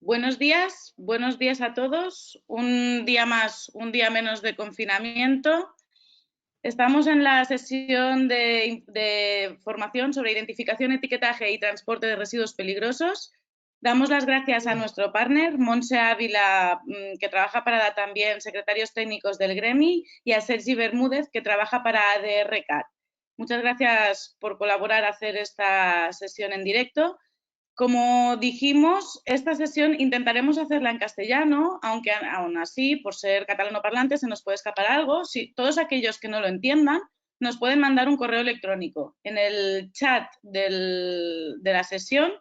Buenos días a todos. Un día más, un día menos de confinamiento. Estamos en la sesión de formación sobre identificación, etiquetaje y transporte de residuos peligrosos. Damos las gracias a nuestro partner, Montse Ávila, que trabaja para también secretarios técnicos del Gremi, y a Sergi Bermúdez, que trabaja para ADR-CAT. Muchas gracias por colaborar a hacer esta sesión en directo. Como dijimos, esta sesión intentaremos hacerla en castellano, aunque aún así, por ser catalano parlante, se nos puede escapar algo. Si todos aquellos que no lo entiendan, nos pueden mandar un correo electrónico. En el chat de la sesión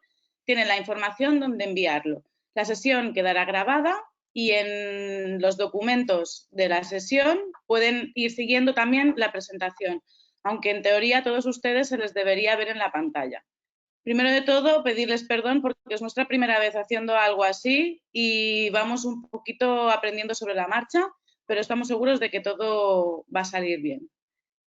tienen la información donde enviarlo. La sesión quedará grabada y en los documentos de la sesión pueden ir siguiendo también la presentación, aunque en teoría a todos ustedes se les debería ver en la pantalla. Primero de todo, pedirles perdón porque es nuestra primera vez haciendo algo así y vamos un poquito aprendiendo sobre la marcha, pero estamos seguros de que todo va a salir bien.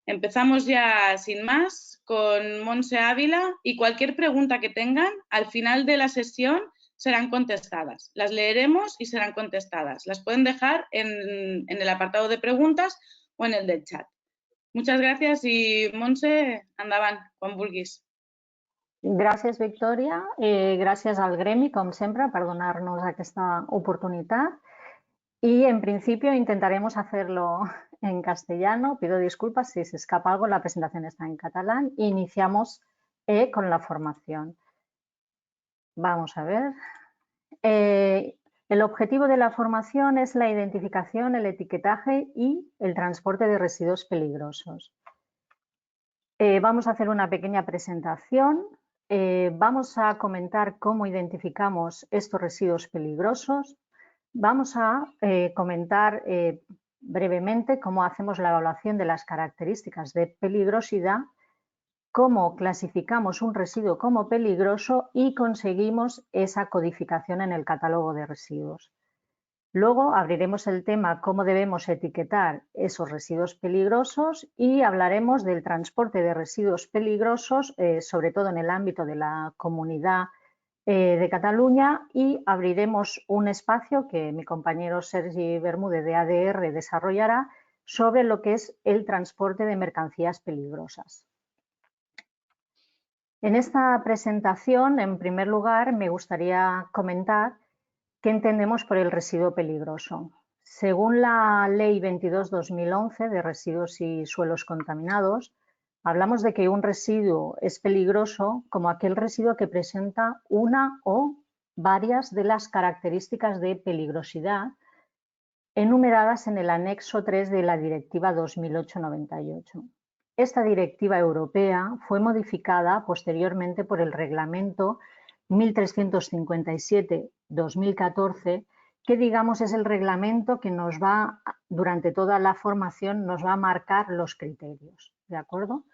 Empezamos ya sin más con Montse Ávila y cualquier pregunta que tengan al final de la sesión serán contestadas. Las leeremos y serán contestadas. Las pueden dejar en el apartado de preguntas o en el del chat. Muchas gracias i, Montse, endavant, quan vulguis. Gràcies, Victòria. Gràcies al Gremi, com sempre, per donar-nos aquesta oportunitat. Y en principio intentaremos hacerlo en castellano. Pido disculpas si se escapa algo, la presentación está en catalán. Iniciamos con la formación. Vamos a ver. El objetivo de la formación es la identificación, el etiquetaje y el transporte de residuos peligrosos. Vamos a hacer una pequeña presentación. Vamos a comentar cómo identificamos estos residuos peligrosos. Vamos a comentar brevemente cómo hacemos la evaluación de las características de peligrosidad, cómo clasificamos un residuo como peligroso y conseguimos esa codificación en el catálogo de residuos. Luego abriremos el tema cómo debemos etiquetar esos residuos peligrosos y hablaremos del transporte de residuos peligrosos, sobre todo en el ámbito de la Comunidad de Cataluña, y abriremos un espacio que mi compañero Sergi Bermúdez de ADR desarrollará sobre lo que es el transporte de mercancías peligrosas. En esta presentación, en primer lugar, me gustaría comentar ¿qué entendemos por el residuo peligroso? Según la Ley 22/2011 de residuos y suelos contaminados, hablamos de que un residuo es peligroso como aquel residuo que presenta una o varias de las características de peligrosidad enumeradas en el anexo 3 de la Directiva 2008/98. Esta directiva europea fue modificada posteriormente por el Reglamento 1357/2014, que digamos es el reglamento que nos va, durante toda la formación, nos va a marcar los criterios, ¿de acuerdo?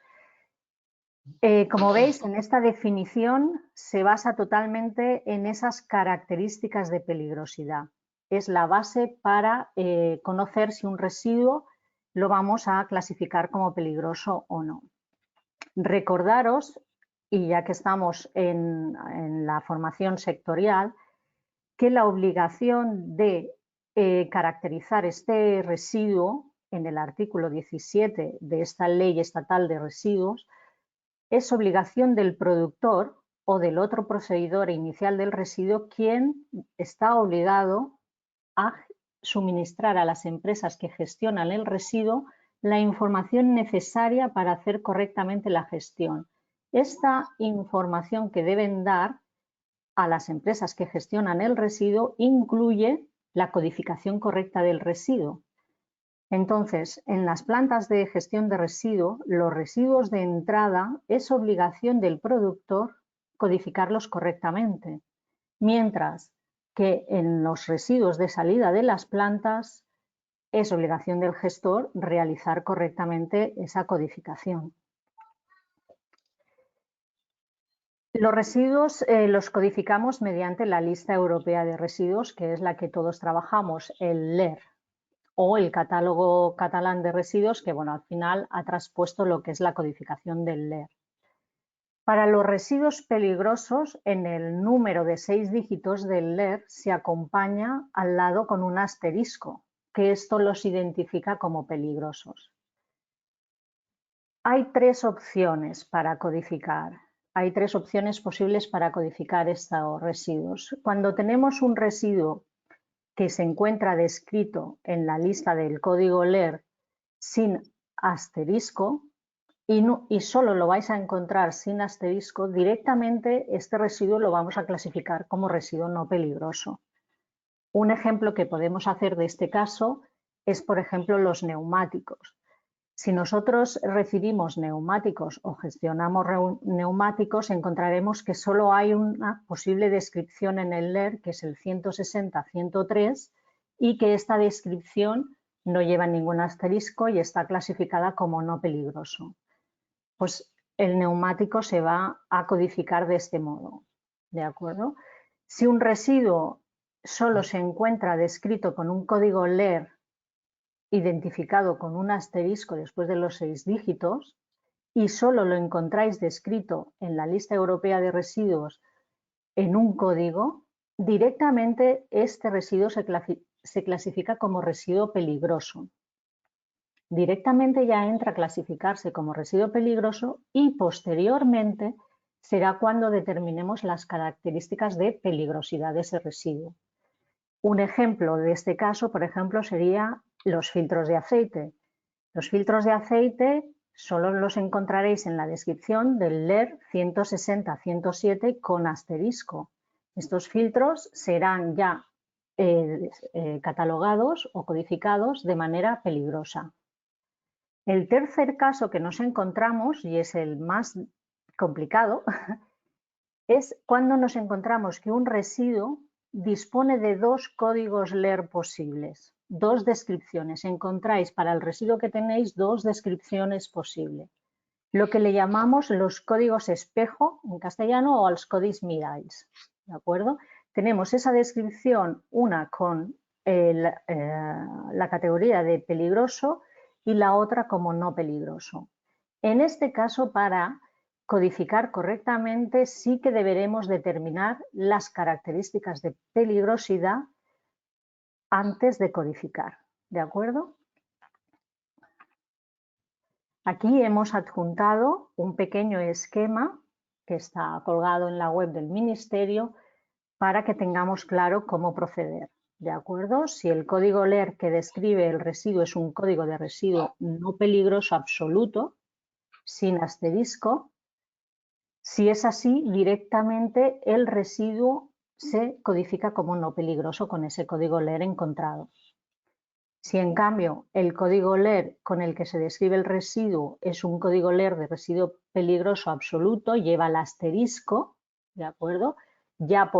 Como veis, en esta definición se basa totalmente en esas características de peligrosidad. Es la base para conocer si un residuo lo vamos a clasificar como peligroso o no. Recordaros, y ya que estamos en la formación sectorial, que la obligación de caracterizar este residuo en el artículo 17 de esta Ley Estatal de Residuos es obligación del productor o del otro poseedor inicial del residuo, quien está obligado a suministrar a las empresas que gestionan el residuo la información necesaria para hacer correctamente la gestión. Esta información que deben dar a las empresas que gestionan el residuo incluye la codificación correcta del residuo. Entonces, en las plantas de gestión de residuos, los residuos de entrada es obligación del productor codificarlos correctamente, mientras que en los residuos de salida de las plantas es obligación del gestor realizar correctamente esa codificación. Los residuos los codificamos mediante la Lista Europea de Residuos, que es la que todos trabajamos, el LER, o el Catálogo Catalán de Residuos, que bueno, al final ha traspuesto lo que es la codificación del LER. Para los residuos peligrosos, en el número de 6 dígitos del LER se acompaña al lado con un asterisco, que esto los identifica como peligrosos. Hay tres opciones para codificar. Hay tres opciones posibles para codificar estos residuos. Cuando tenemos un residuo que se encuentra descrito en la lista del código LER sin asterisco y solo lo vais a encontrar sin asterisco, directamente este residuo lo vamos a clasificar como residuo no peligroso. Un ejemplo que podemos hacer de este caso es, por ejemplo, los neumáticos. Si nosotros recibimos neumáticos o gestionamos neumáticos, encontraremos que solo hay una posible descripción en el LER, que es el 160-103, y que esta descripción no lleva ningún asterisco y está clasificada como no peligroso. Pues el neumático se va a codificar de este modo, ¿de acuerdo? Si un residuo solo se encuentra descrito con un código LER identificado con un asterisco después de los 6 dígitos y solo lo encontráis descrito en la lista europea de residuos en un código, directamente este residuo se clasifica como residuo peligroso. Directamente ya entra a clasificarse como residuo peligroso y posteriormente será cuando determinemos las características de peligrosidad de ese residuo. Un ejemplo de este caso, por ejemplo, sería los filtros de aceite. Los filtros de aceite solo los encontraréis en la descripción del LER 160-107 con asterisco. Estos filtros serán ya catalogados o codificados de manera peligrosa. El tercer caso que nos encontramos, y es el más complicado, es cuando nos encontramos que un residuo dispone de dos códigos LER posibles, dos descripciones. Encontráis para el residuo que tenéis dos descripciones posibles, lo que le llamamos los códigos espejo en castellano o los códigos miralls, ¿de acuerdo? Tenemos esa descripción, una con la categoría de peligroso y la otra como no peligroso. En este caso, para codificar correctamente, sí que deberemos determinar las características de peligrosidad antes de codificar, ¿de acuerdo? Aquí hemos adjuntado un pequeño esquema que está colgado en la web del Ministerio para que tengamos claro cómo proceder, ¿de acuerdo? Si el código LER que describe el residuo es un código de residuo no peligroso absoluto, sin asterisco, si es así, directamente el residuo se codifica como no peligroso con ese código LER encontrado. Si en cambio el código LER con el que se describe el residuo es un código LER de residuo peligroso absoluto, lleva el asterisco, ¿de acuerdo? Ya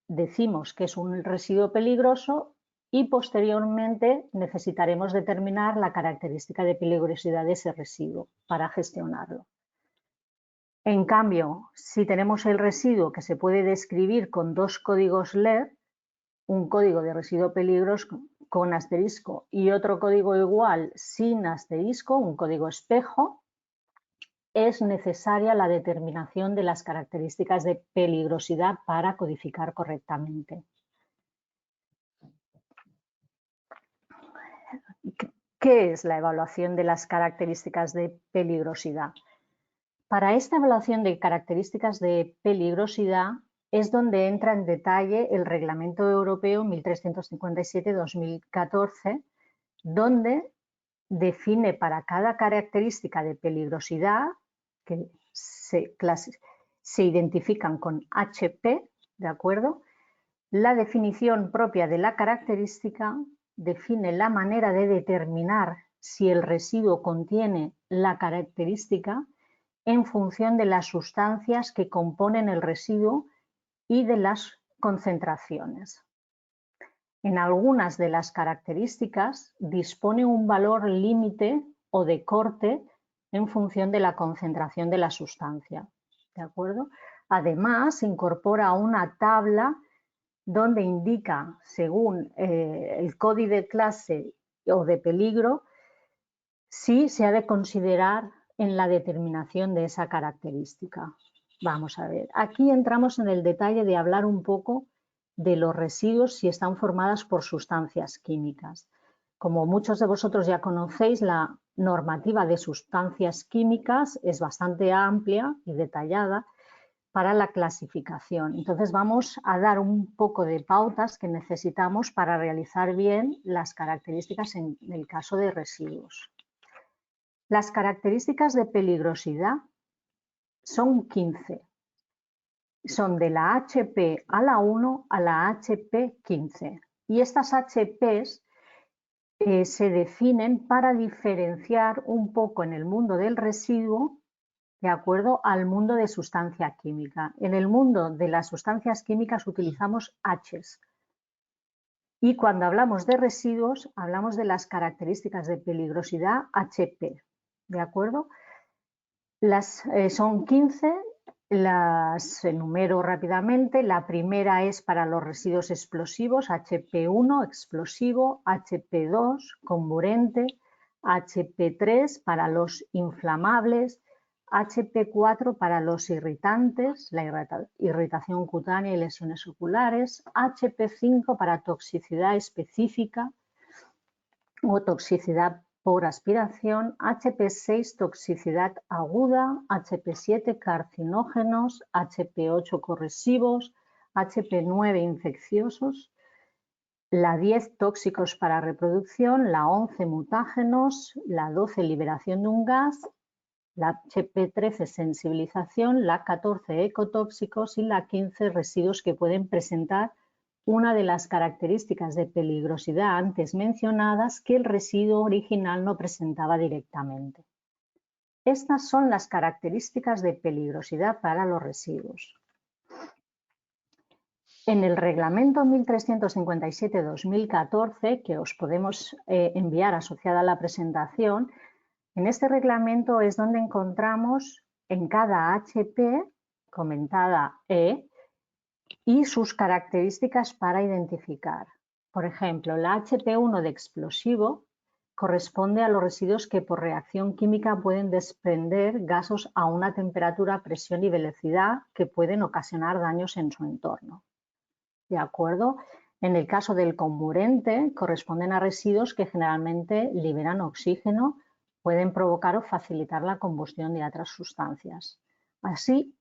decimos que es un residuo peligroso y posteriormente necesitaremos determinar la característica de peligrosidad de ese residuo para gestionarlo. En cambio, si tenemos el residuo que se puede describir con dos códigos LER, un código de residuo peligroso con asterisco y otro código igual sin asterisco, un código espejo, es necesaria la determinación de las características de peligrosidad para codificar correctamente. ¿Qué es la evaluación de las características de peligrosidad? Para esta evaluación de características de peligrosidad es donde entra en detalle el Reglamento Europeo 1357-2014, donde define para cada característica de peligrosidad, que se identifican con HP, ¿de acuerdo? La definición propia de la característica define la manera de determinar si el residuo contiene la característica en función de las sustancias que componen el residuo y de las concentraciones. En algunas de las características dispone un valor límite o de corte en función de la concentración de la sustancia, ¿de acuerdo? Además, incorpora una tabla donde indica, según el código de clase o de peligro, si se ha de considerar en la determinación de esa característica. Vamos a ver, aquí entramos en el detalle de hablar un poco de los residuos si están formados por sustancias químicas. Como muchos de vosotros ya conocéis, la normativa de sustancias químicas es bastante amplia y detallada para la clasificación. Entonces vamos a dar un poco de pautas que necesitamos para realizar bien las características en el caso de residuos. Las características de peligrosidad son 15. Son de la HP a la 1 a la HP 15. Y estas HPs se definen para diferenciar un poco en el mundo del residuo de acuerdo al mundo de sustancia química. En el mundo de las sustancias químicas utilizamos Hs. Y cuando hablamos de residuos, hablamos de las características de peligrosidad HP. ¿De acuerdo? Son 15, las enumero rápidamente. La primera es para los residuos explosivos, HP1, explosivo, HP2, comburente, HP3 para los inflamables, HP4 para los irritantes, la irritación cutánea y lesiones oculares, HP5 para toxicidad específica o toxicidad por aspiración, HP6 toxicidad aguda, HP7 carcinógenos, HP8 corrosivos, HP9 infecciosos, la 10 tóxicos para reproducción, la 11 mutágenos, la 12 liberación de un gas, la HP13 sensibilización, la 14 ecotóxicos y la 15 residuos que pueden presentar una de las características de peligrosidad antes mencionadas que el residuo original no presentaba directamente. Estas son las características de peligrosidad para los residuos. En el reglamento 1357-2014, que os podemos enviar asociada a la presentación, en este reglamento es donde encontramos en cada HP, comentada E, y sus características para identificar. Por ejemplo, la HP1 de explosivo corresponde a los residuos que por reacción química pueden desprender gases a una temperatura, presión y velocidad que pueden ocasionar daños en su entorno. ¿De acuerdo? En el caso del comburente, corresponden a residuos que generalmente liberan oxígeno, pueden provocar o facilitar la combustión de otras sustancias. Así,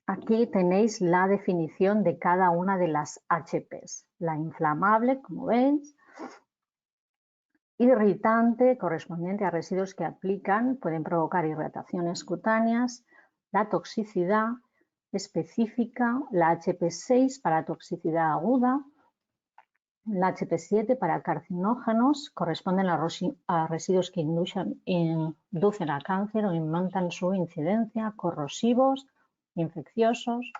aquí tenéis la definición de cada una de las HPs. La inflamable, como veis, irritante, correspondiente a residuos que aplican, pueden provocar irritaciones cutáneas, la toxicidad específica, la HP6 para toxicidad aguda, la HP7 para carcinógenos, corresponden a residuos que inducen a cáncer o aumentan su incidencia, corrosivos, infecciosos,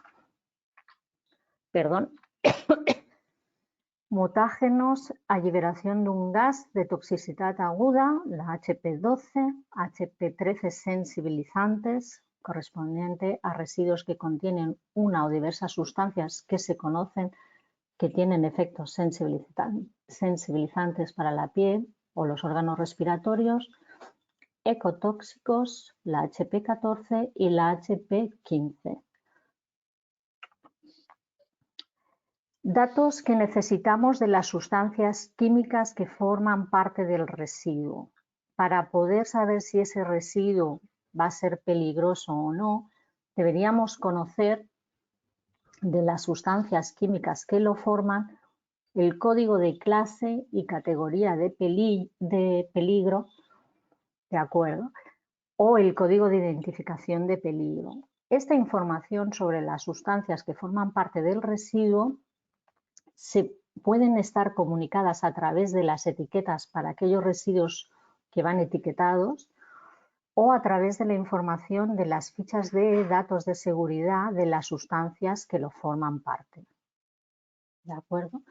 mutágenos a liberación de un gas de toxicidad aguda, la HP12, HP13 sensibilizantes, correspondiente a residuos que contienen una o diversas sustancias que se conocen que tienen efectos sensibilizantes para la piel o los órganos respiratorios, ecotóxicos, la HP14 y la HP15. Datos que necesitamos de las sustancias químicas que forman parte del residuo. Para poder saber si ese residuo va a ser peligroso o no, deberíamos conocer de las sustancias químicas que lo forman el código de clase y categoría de peligro, ¿de acuerdo? O el código de identificación de peligro. Esta información sobre las sustancias que forman parte del residuo se pueden estar comunicadas a través de las etiquetas para aquellos residuos que van etiquetados o a través de la información de las fichas de datos de seguridad de las sustancias que lo forman parte. ¿De acuerdo?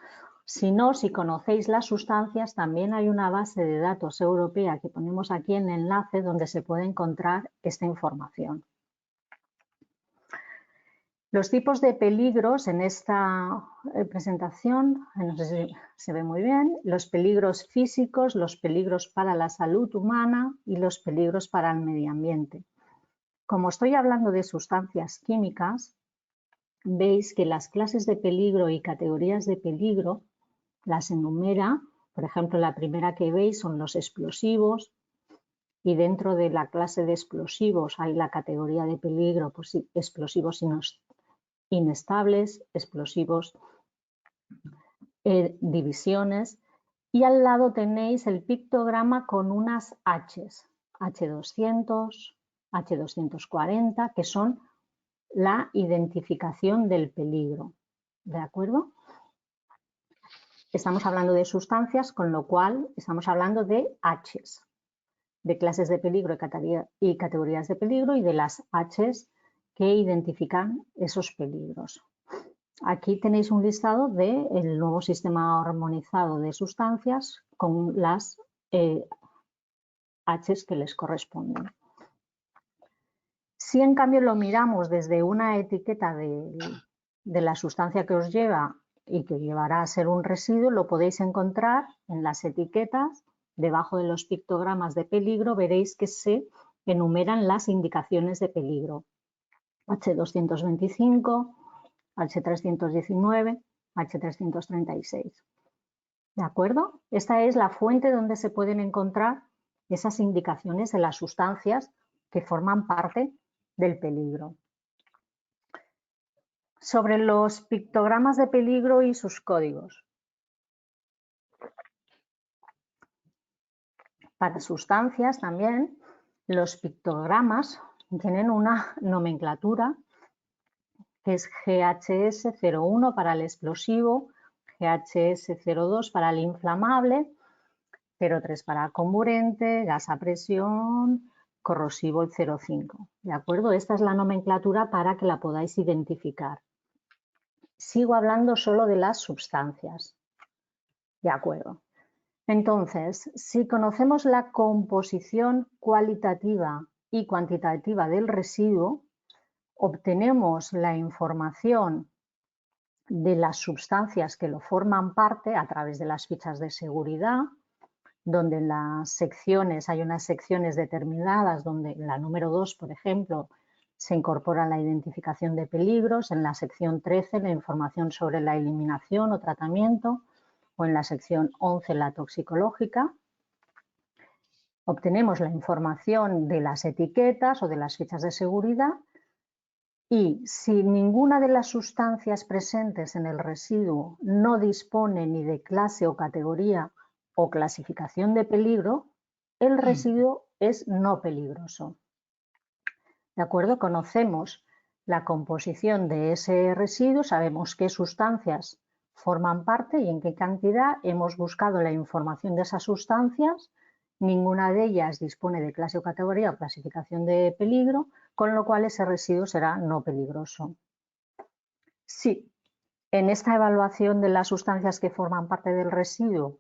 Si no, si conocéis las sustancias, también hay una base de datos europea que ponemos aquí en el enlace donde se puede encontrar esta información. Los tipos de peligros en esta presentación, no sé si se ve muy bien, los peligros físicos, los peligros para la salud humana y los peligros para el medio ambiente. como estoy hablando de sustancias químicas, veis que las clases de peligro y categorías de peligro las enumera. Por ejemplo, la primera que veis son los explosivos, y dentro de la clase de explosivos hay la categoría de peligro, pues explosivos inestables, explosivos divisiones, y al lado tenéis el pictograma con unas H's, H200, H240, que son la identificación del peligro, ¿de acuerdo? Estamos hablando de sustancias, con lo cual estamos hablando de H's, de clases de peligro y categorías de peligro, y de las H's que identifican esos peligros. Aquí tenéis un listado del nuevo sistema armonizado de sustancias con las H's que les corresponden. Si en cambio lo miramos desde una etiqueta de la sustancia que os lleva y que llevará a ser un residuo, lo podéis encontrar en las etiquetas. Debajo de los pictogramas de peligro veréis que se enumeran las indicaciones de peligro. H225, H319, H336. ¿De acuerdo? Esta es la fuente donde se pueden encontrar esas indicaciones de las sustancias que forman parte del peligro. Sobre los pictogramas de peligro y sus códigos. Para sustancias también, los pictogramas tienen una nomenclatura que es GHS01 para el explosivo, GHS02 para el inflamable, 03 para comburente, gas a presión, corrosivo el 05. ¿De acuerdo? Esta es la nomenclatura para que la podáis identificar. Sigo hablando solo de las sustancias. ¿De acuerdo? Entonces, si conocemos la composición cualitativa y cuantitativa del residuo, obtenemos la información de las sustancias que lo forman parte a través de las fichas de seguridad, donde en las secciones hay unas secciones determinadas, donde en la número 2, por ejemplo, se incorpora la identificación de peligros, en la sección 13 la información sobre la eliminación o tratamiento, o en la sección 11 la toxicológica. Obtenemos la información de las etiquetas o de las fichas de seguridad, y si ninguna de las sustancias presentes en el residuo no dispone ni de clase o categoría o clasificación de peligro, el residuo es no peligroso. ¿De acuerdo? Conocemos la composición de ese residuo, sabemos qué sustancias forman parte y en qué cantidad. Hemos buscado la información de esas sustancias, ninguna de ellas dispone de clase o categoría o clasificación de peligro, con lo cual ese residuo será no peligroso. Si en esta evaluación de las sustancias que forman parte del residuo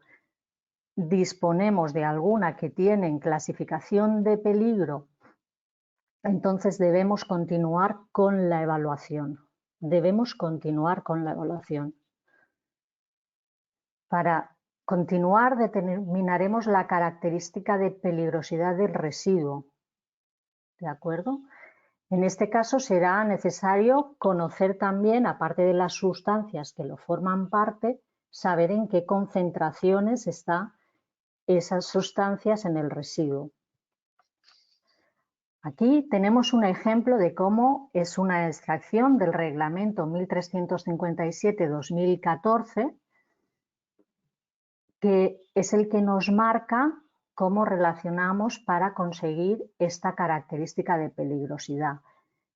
disponemos de alguna que tienen clasificación de peligro, entonces debemos continuar con la evaluación. Debemos continuar con la evaluación. Para continuar determinaremos la característica de peligrosidad del residuo. ¿De acuerdo? En este caso será necesario conocer también, aparte de las sustancias que lo forman parte, saber en qué concentraciones están esas sustancias en el residuo. Aquí tenemos un ejemplo de cómo es una extracción del reglamento 1357-2014, que es el que nos marca cómo relacionamos para conseguir esta característica de peligrosidad.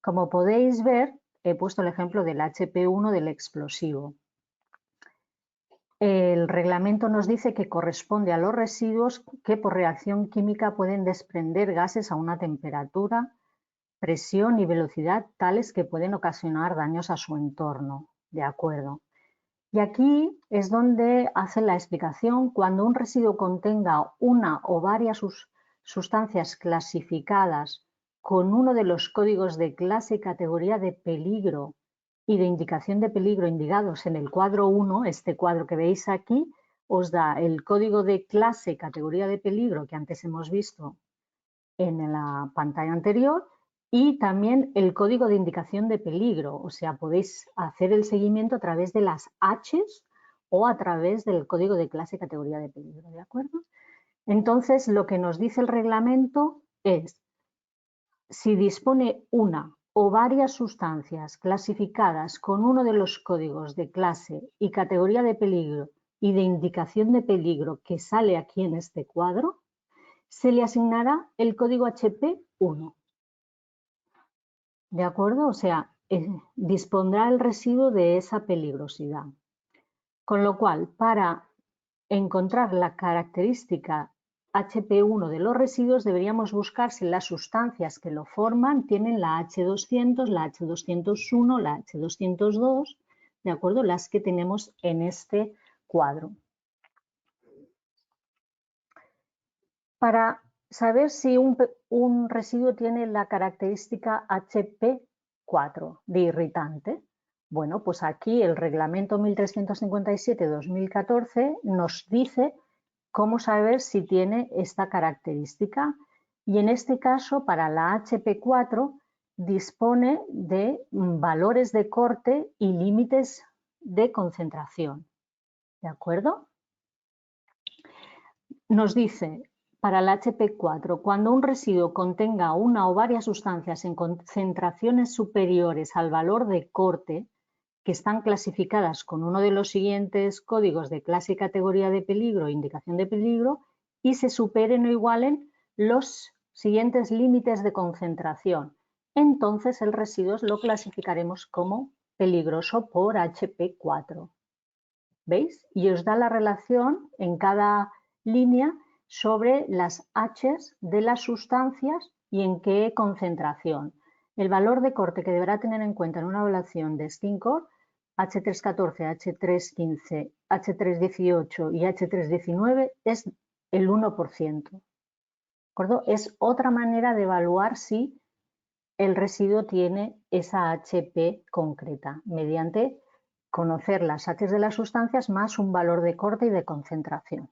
Como podéis ver, he puesto el ejemplo del HP1 del explosivo. El reglamento nos dice que corresponde a los residuos que por reacción química pueden desprender gases a una temperatura, presión y velocidad tales que pueden ocasionar daños a su entorno. ¿De acuerdo? Y aquí es donde hace la explicación: cuando un residuo contenga una o varias sustancias clasificadas con uno de los códigos de clase y categoría de peligro y de indicación de peligro indicados en el cuadro 1, este cuadro que veis aquí, os da el código de clase y categoría de peligro que antes hemos visto en la pantalla anterior, y también el código de indicación de peligro, o sea, podéis hacer el seguimiento a través de las Hs o a través del código de clase categoría de peligro, ¿de acuerdo? Entonces, lo que nos dice el reglamento es, si dispone una o varias sustancias clasificadas con uno de los códigos de clase y categoría de peligro y de indicación de peligro que sale aquí en este cuadro, se le asignará el código HP1. ¿De acuerdo? O sea, dispondrá el residuo de esa peligrosidad. Con lo cual, para encontrar la característica HP1 de los residuos, deberíamos buscar si las sustancias que lo forman tienen la H200, la H201, la H202, ¿de acuerdo? Las que tenemos en este cuadro. Para saber si un residuo tiene la característica HP4 de irritante, bueno, pues aquí el reglamento 1357-2014 nos dice cómo saber si tiene esta característica y en este caso para la HP4 dispone de valores de corte y límites de concentración. ¿De acuerdo? Nos dice para el HP4, cuando un residuo contenga una o varias sustancias en concentraciones superiores al valor de corte, que están clasificadas con uno de los siguientes códigos de clase y categoría de peligro e indicación de peligro, y se superen o igualen los siguientes límites de concentración, entonces el residuo lo clasificaremos como peligroso por HP4. ¿Veis? Y os da la relación en cada línea sobre las Hs de las sustancias y en qué concentración. El valor de corte que deberá tener en cuenta en una evaluación de STINCOR, H314, H315, H318 y H319 es el 1%. ¿De acuerdo? Es otra manera de evaluar si el residuo tiene esa HP concreta, mediante conocer las Hs de las sustancias más un valor de corte y de concentración.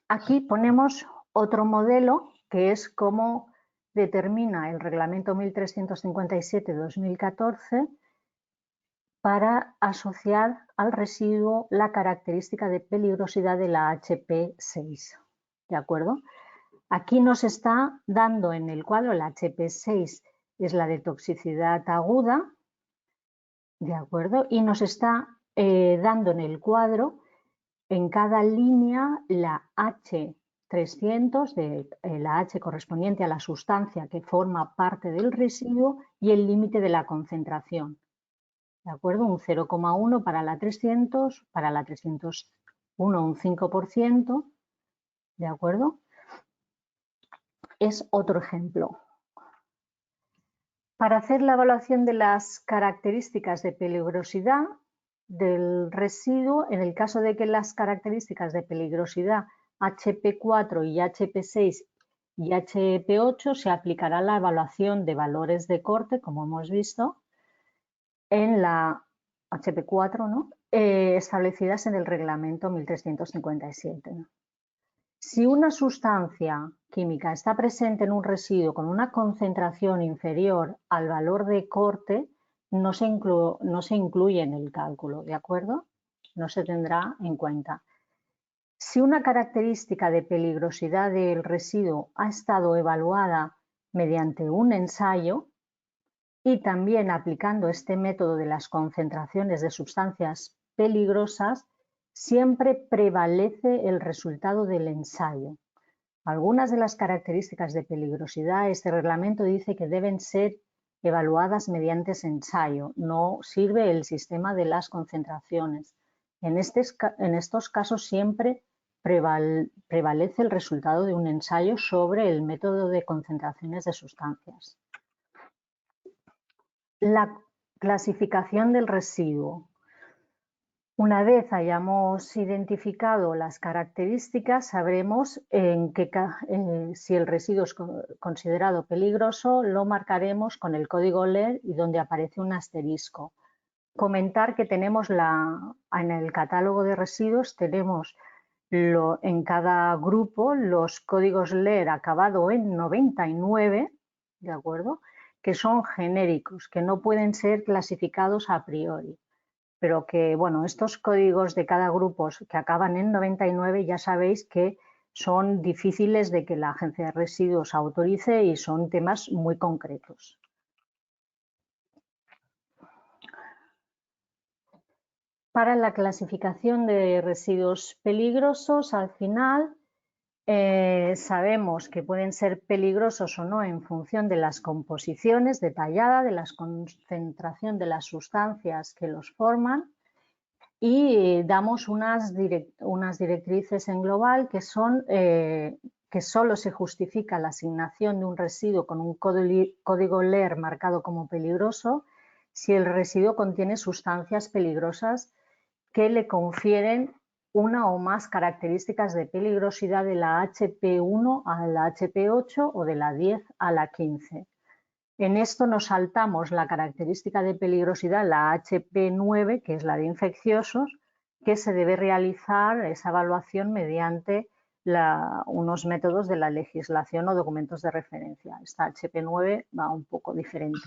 Aquí ponemos otro modelo que es cómo determina el reglamento 1357-2014 para asociar al residuo la característica de peligrosidad de la HP6. ¿De acuerdo? Aquí nos está dando en el cuadro la HP6 es la de toxicidad aguda, ¿de acuerdo? Y nos está dando en el cuadro en cada línea la H300, la H correspondiente a la sustancia que forma parte del residuo y el límite de la concentración. ¿De acuerdo? Un 0,1 para la 300, para la 301 un 5%, ¿de acuerdo? Es otro ejemplo. Para hacer la evaluación de las características de peligrosidad del residuo, en el caso de que las características de peligrosidad HP4 y HP6 y HP8 se aplicará la evaluación de valores de corte, como hemos visto, en la HP4, ¿no? Establecidas en el reglamento 1357. ¿no? Si una sustancia química está presente en un residuo con una concentración inferior al valor de corte, no se incluye en el cálculo, ¿de acuerdo? No se tendrá en cuenta. Si una característica de peligrosidad del residuo ha estado evaluada mediante un ensayo y también aplicando este método de las concentraciones de sustancias peligrosas, siempre prevalece el resultado del ensayo. Algunas de las características de peligrosidad, este reglamento dice que deben ser evaluadas mediante ensayo, no sirve el sistema de las concentraciones. En estos casos siempre prevalece el resultado de un ensayo sobre el método de concentraciones de sustancias. La clasificación del residuo. Una vez hayamos identificado las características, sabremos si el residuo es considerado peligroso, lo marcaremos con el código LER y donde aparece un asterisco. Comentar que tenemos en el catálogo de residuos tenemos en cada grupo los códigos LER acabado en 99 ¿de acuerdo? Que son genéricos, que no pueden ser clasificados a priori, pero que, bueno, estos códigos de cada grupo que acaban en 99 ya sabéis que son difíciles de que la Agencia de Residuos autorice y son temas muy concretos. Para la clasificación de residuos peligrosos, al final sabemos que pueden ser peligrosos o no en función de las composiciones detalladas, de la concentración de las sustancias que los forman, y damos unas directrices en global que son que solo se justifica la asignación de un residuo con un código LER marcado como peligroso si el residuo contiene sustancias peligrosas que le confieren una o más características de peligrosidad de la HP1 a la HP8 o de la 10 a la 15. En esto nos saltamos la característica de peligrosidad, la HP9, que es la de infecciosos, que se debe realizar esa evaluación mediante unos métodos de la legislación o documentos de referencia. Esta HP9 va un poco diferente.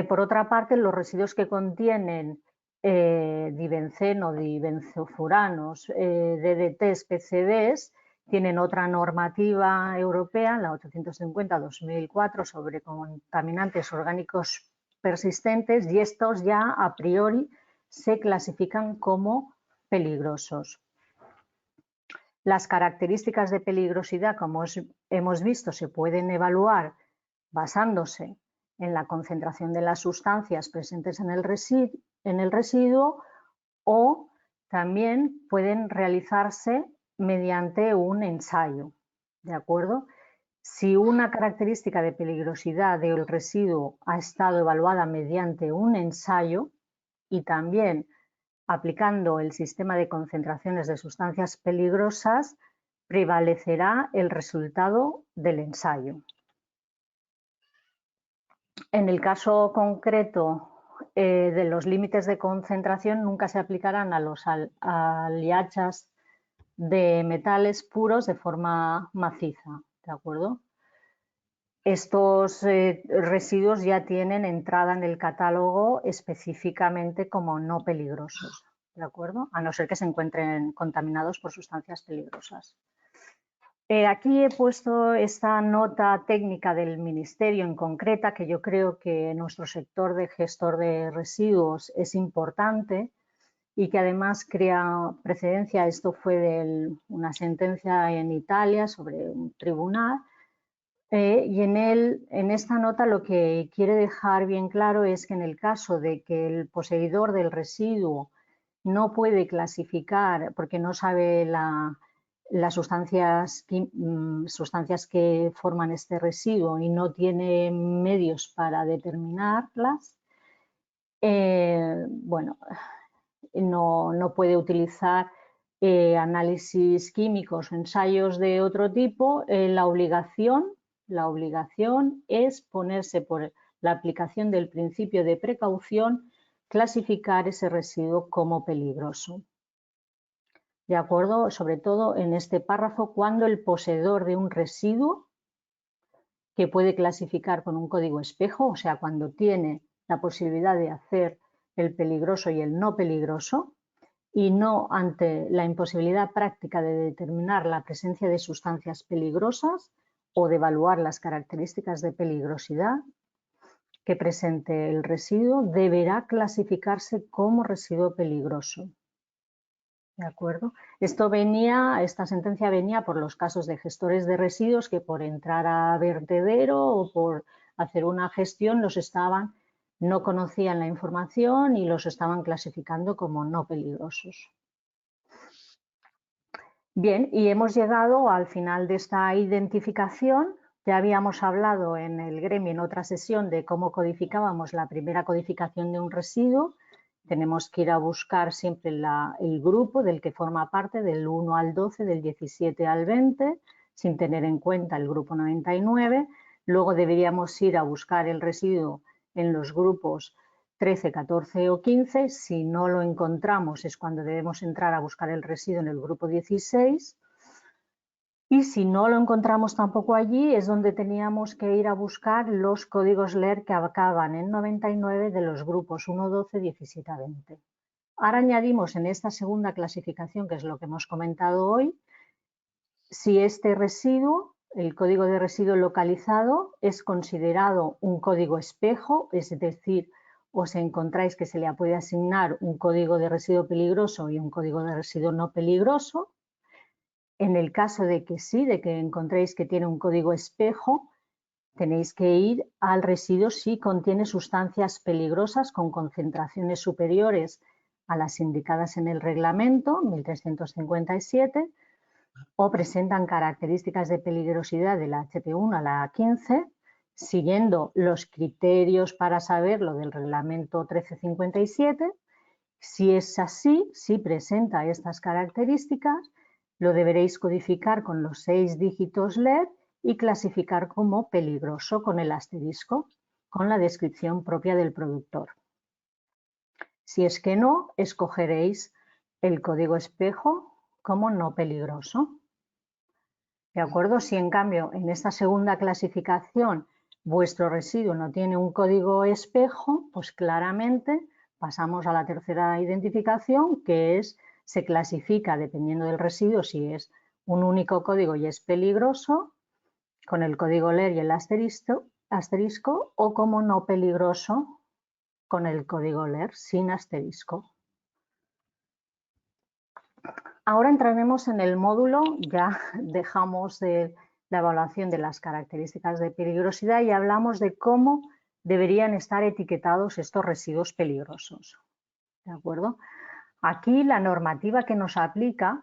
Por otra parte, los residuos que contienen dibenceno, dibenzofuranos, DDTs, PCBs, tienen otra normativa europea, la 850-2004, sobre contaminantes orgánicos persistentes, y estos ya a priori se clasifican como peligrosos. Las características de peligrosidad, como hemos visto, se pueden evaluar basándose en la concentración de las sustancias presentes en el residuo, o también pueden realizarse mediante un ensayo, ¿de acuerdo? Si una característica de peligrosidad del residuo ha estado evaluada mediante un ensayo y también aplicando el sistema de concentraciones de sustancias peligrosas, prevalecerá el resultado del ensayo. En el caso concreto de los límites de concentración, nunca se aplicarán a los aliachas de metales puros de forma maciza, ¿de acuerdo? Estos residuos ya tienen entrada en el catálogo específicamente como no peligrosos, ¿de acuerdo? A no ser que se encuentren contaminados por sustancias peligrosas. Aquí he puesto esta nota técnica del Ministerio en concreta, que yo creo que en nuestro sector de gestor de residuos es importante y que además crea precedencia. Esto fue de una sentencia en Italia sobre un tribunal, y en esta nota lo que quiere dejar bien claro es que en el caso de que el poseedor del residuo no puede clasificar porque no sabe las sustancias que forman este residuo y no tiene medios para determinarlas, bueno, no puede utilizar análisis químicos o ensayos de otro tipo. La obligación es ponerse por la aplicación del principio de precaución, clasificar ese residuo como peligroso. ¿De acuerdo? Sobre todo en este párrafo, cuando el poseedor de un residuo, que puede clasificar con un código espejo, o sea, cuando tiene la posibilidad de hacer el peligroso y el no peligroso, y no ante la imposibilidad práctica de determinar la presencia de sustancias peligrosas o de evaluar las características de peligrosidad que presente el residuo, deberá clasificarse como residuo peligroso. ¿De acuerdo? Esta sentencia venía por los casos de gestores de residuos que por entrar a vertedero o por hacer una gestión no conocían la información y los estaban clasificando como no peligrosos. Bien, y hemos llegado al final de esta identificación. Ya habíamos hablado en el gremio en otra sesión de cómo codificábamos la primera codificación de un residuo. Tenemos que ir a buscar siempre el grupo del que forma parte, del 1 al 12, del 17 al 20, sin tener en cuenta el grupo 99. Luego deberíamos ir a buscar el residuo en los grupos 13, 14 o 15. Si no lo encontramos es cuando debemos entrar a buscar el residuo en el grupo 16. Y si no lo encontramos tampoco allí, es donde teníamos que ir a buscar los códigos LER que acaban en 99 de los grupos 1, 12, 17 a 20. Ahora añadimos en esta segunda clasificación, que es lo que hemos comentado hoy, si este residuo, el código de residuo localizado, es considerado un código espejo, es decir, os encontráis que se le puede asignar un código de residuo peligroso y un código de residuo no peligroso. En el caso de que sí, de que encontréis que tiene un código espejo, tenéis que ir al residuo si contiene sustancias peligrosas con concentraciones superiores a las indicadas en el reglamento 1357 o presentan características de peligrosidad de la HP1 a la 15, siguiendo los criterios para saberlo del reglamento 1357. Si es así, si presenta estas características, lo deberéis codificar con los 6 dígitos LER y clasificar como peligroso con el asterisco, con la descripción propia del productor. Si es que no, escogeréis el código espejo como no peligroso. ¿De acuerdo? Si en cambio en esta segunda clasificación vuestro residuo no tiene un código espejo, pues claramente pasamos a la tercera identificación, que es, se clasifica dependiendo del residuo, si es un único código y es peligroso, con el código LER y el asterisco, o como no peligroso, con el código LER sin asterisco. Ahora entraremos en el módulo, ya dejamos la evaluación de las características de peligrosidad y hablamos de cómo deberían estar etiquetados estos residuos peligrosos. ¿De acuerdo? Aquí la normativa que nos aplica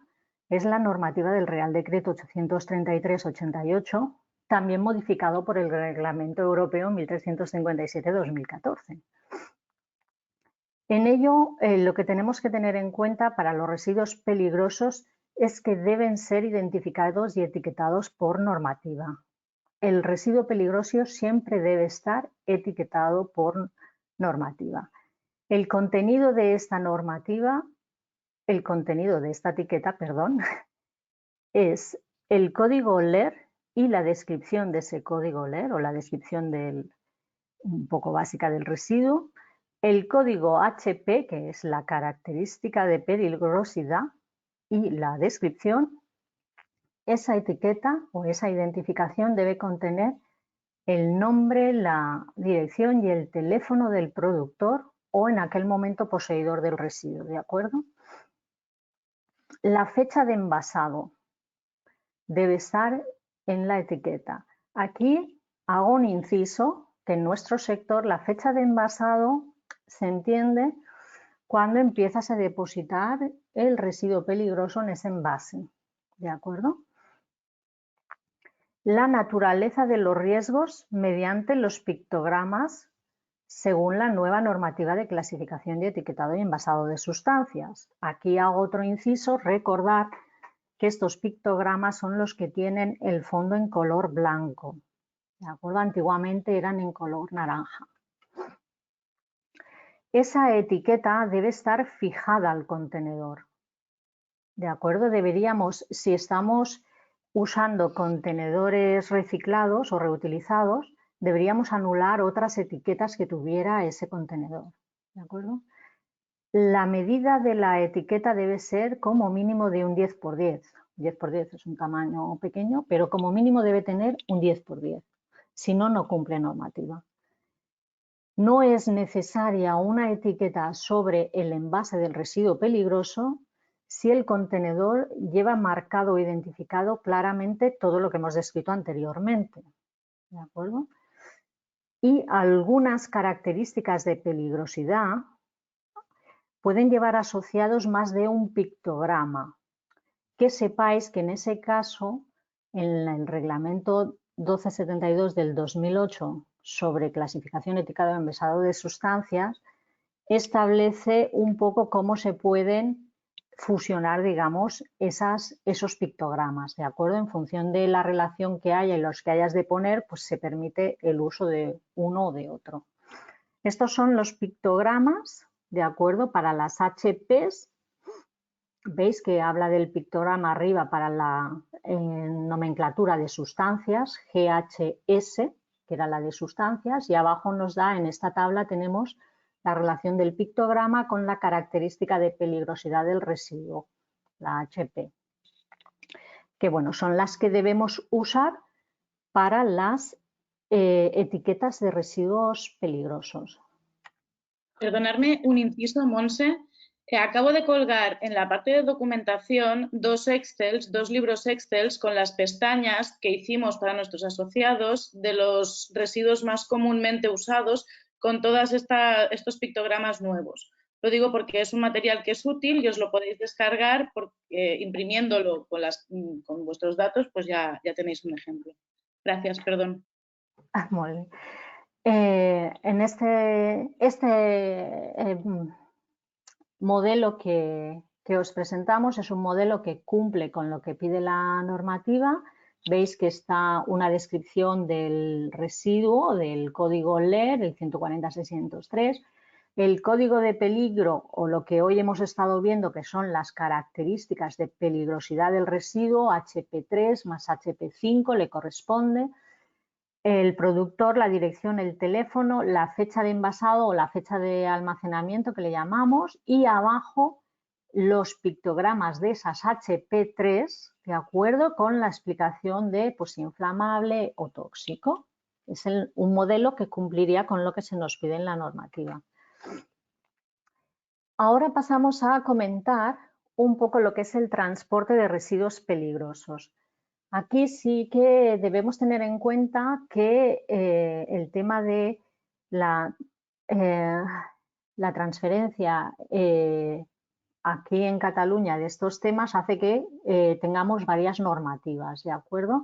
es la normativa del Real Decreto 833/88, también modificado por el Reglamento Europeo 1357/2014. En ello, lo que tenemos que tener en cuenta para los residuos peligrosos es que deben ser identificados y etiquetados por normativa. El residuo peligroso siempre debe estar etiquetado por normativa. El contenido de esta normativa, el contenido de esta etiqueta, perdón, es el código LER y la descripción de ese código LER o la descripción un poco básica del residuo, el código HP, que es la característica de peligrosidad, y la descripción. Esa etiqueta o esa identificación debe contener el nombre, la dirección y el teléfono del productor o en aquel momento poseedor del residuo, ¿de acuerdo? La fecha de envasado debe estar en la etiqueta. Aquí hago un inciso que en nuestro sector la fecha de envasado se entiende cuando empiezas a depositar el residuo peligroso en ese envase, ¿de acuerdo? La naturaleza de los riesgos mediante los pictogramas según la nueva normativa de clasificación de etiquetado y envasado de sustancias. Aquí hago otro inciso, recordar que estos pictogramas son los que tienen el fondo en color blanco, ¿de acuerdo? Antiguamente eran en color naranja. Esa etiqueta debe estar fijada al contenedor, ¿de acuerdo? Deberíamos, si estamos usando contenedores reciclados o reutilizados, deberíamos anular otras etiquetas que tuviera ese contenedor, ¿de acuerdo? La medida de la etiqueta debe ser como mínimo de un 10×10. 10×10 es un tamaño pequeño, pero como mínimo debe tener un 10×10. Si no, no cumple normativa. No es necesaria una etiqueta sobre el envase del residuo peligroso si el contenedor lleva marcado o identificado claramente todo lo que hemos descrito anteriormente, ¿de acuerdo? Y algunas características de peligrosidad pueden llevar asociados más de un pictograma. Que sepáis que en ese caso, en el reglamento 1272 del 2008 sobre clasificación, etiquetado y envasado de sustancias, establece un poco cómo se pueden fusionar, digamos, esos pictogramas, ¿de acuerdo? En función de la relación que haya y los que hayas de poner, pues se permite el uso de uno o de otro. Estos son los pictogramas, ¿de acuerdo? Para las HPs Veis que habla del pictograma arriba para la nomenclatura de sustancias, GHS, que era la de sustancias, y abajo nos da, en esta tabla tenemos la relación del pictograma con la característica de peligrosidad del residuo, la HP, que bueno, son las que debemos usar para las etiquetas de residuos peligrosos. Perdonadme un inciso, Monse. Acabo de colgar en la parte de documentación dos libros Excel con las pestañas que hicimos para nuestros asociados de los residuos más comúnmente usados con todos estos pictogramas nuevos. Lo digo porque es un material que es útil y os lo podéis descargar porque, imprimiéndolo con vuestros datos, pues ya tenéis un ejemplo. Gracias, perdón. Muy bien. En este modelo que os presentamos es un modelo que cumple con lo que pide la normativa. Veis que está una descripción del residuo, del código LER, el 140.603, el código de peligro o lo que hoy hemos estado viendo que son las características de peligrosidad del residuo, HP3 más HP5 le corresponde, el productor, la dirección, el teléfono, la fecha de envasado o la fecha de almacenamiento que le llamamos y abajo los pictogramas de esas HP3, de acuerdo con la explicación de pues, inflamable o tóxico. Es un modelo que cumpliría con lo que se nos pide en la normativa. Ahora pasamos a comentar un poco lo que es el transporte de residuos peligrosos. Aquí sí que debemos tener en cuenta que el tema de la transferencia aquí en Cataluña de estos temas hace que tengamos varias normativas, ¿de acuerdo?